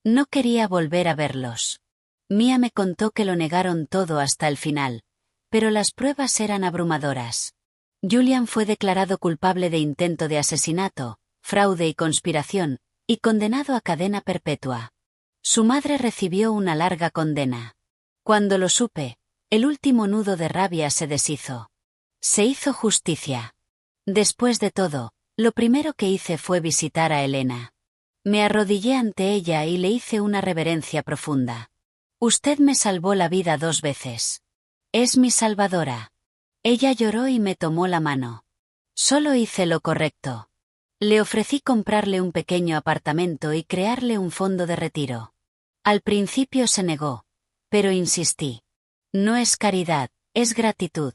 No quería volver a verlos. Mía me contó que lo negaron todo hasta el final, pero las pruebas eran abrumadoras. Julian fue declarado culpable de intento de asesinato, fraude y conspiración, y condenado a cadena perpetua. Su madre recibió una larga condena. Cuando lo supe, el último nudo de rabia se deshizo. Se hizo justicia. Después de todo, lo primero que hice fue visitar a Elena. Me arrodillé ante ella y le hice una reverencia profunda. Usted me salvó la vida 2 veces. Es mi salvadora. Ella lloró y me tomó la mano. Solo hice lo correcto. Le ofrecí comprarle un pequeño apartamento y crearle un fondo de retiro. Al principio se negó, pero insistí. No es caridad, es gratitud.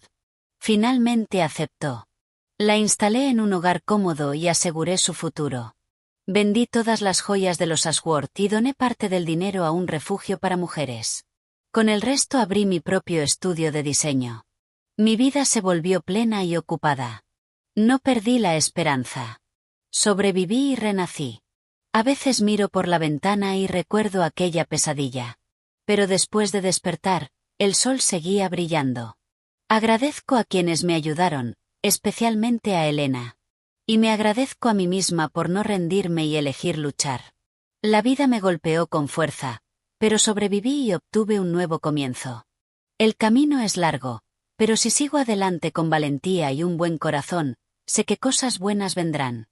Finalmente aceptó. La instalé en un hogar cómodo y aseguré su futuro. Vendí todas las joyas de los Ashworth y doné parte del dinero a un refugio para mujeres. Con el resto abrí mi propio estudio de diseño. Mi vida se volvió plena y ocupada. No perdí la esperanza. Sobreviví y renací. A veces miro por la ventana y recuerdo aquella pesadilla. Pero después de despertar, el sol seguía brillando. Agradezco a quienes me ayudaron, especialmente a Elena. Y me agradezco a mí misma por no rendirme y elegir luchar. La vida me golpeó con fuerza, pero sobreviví y obtuve un nuevo comienzo. El camino es largo, pero si sigo adelante con valentía y un buen corazón, sé que cosas buenas vendrán.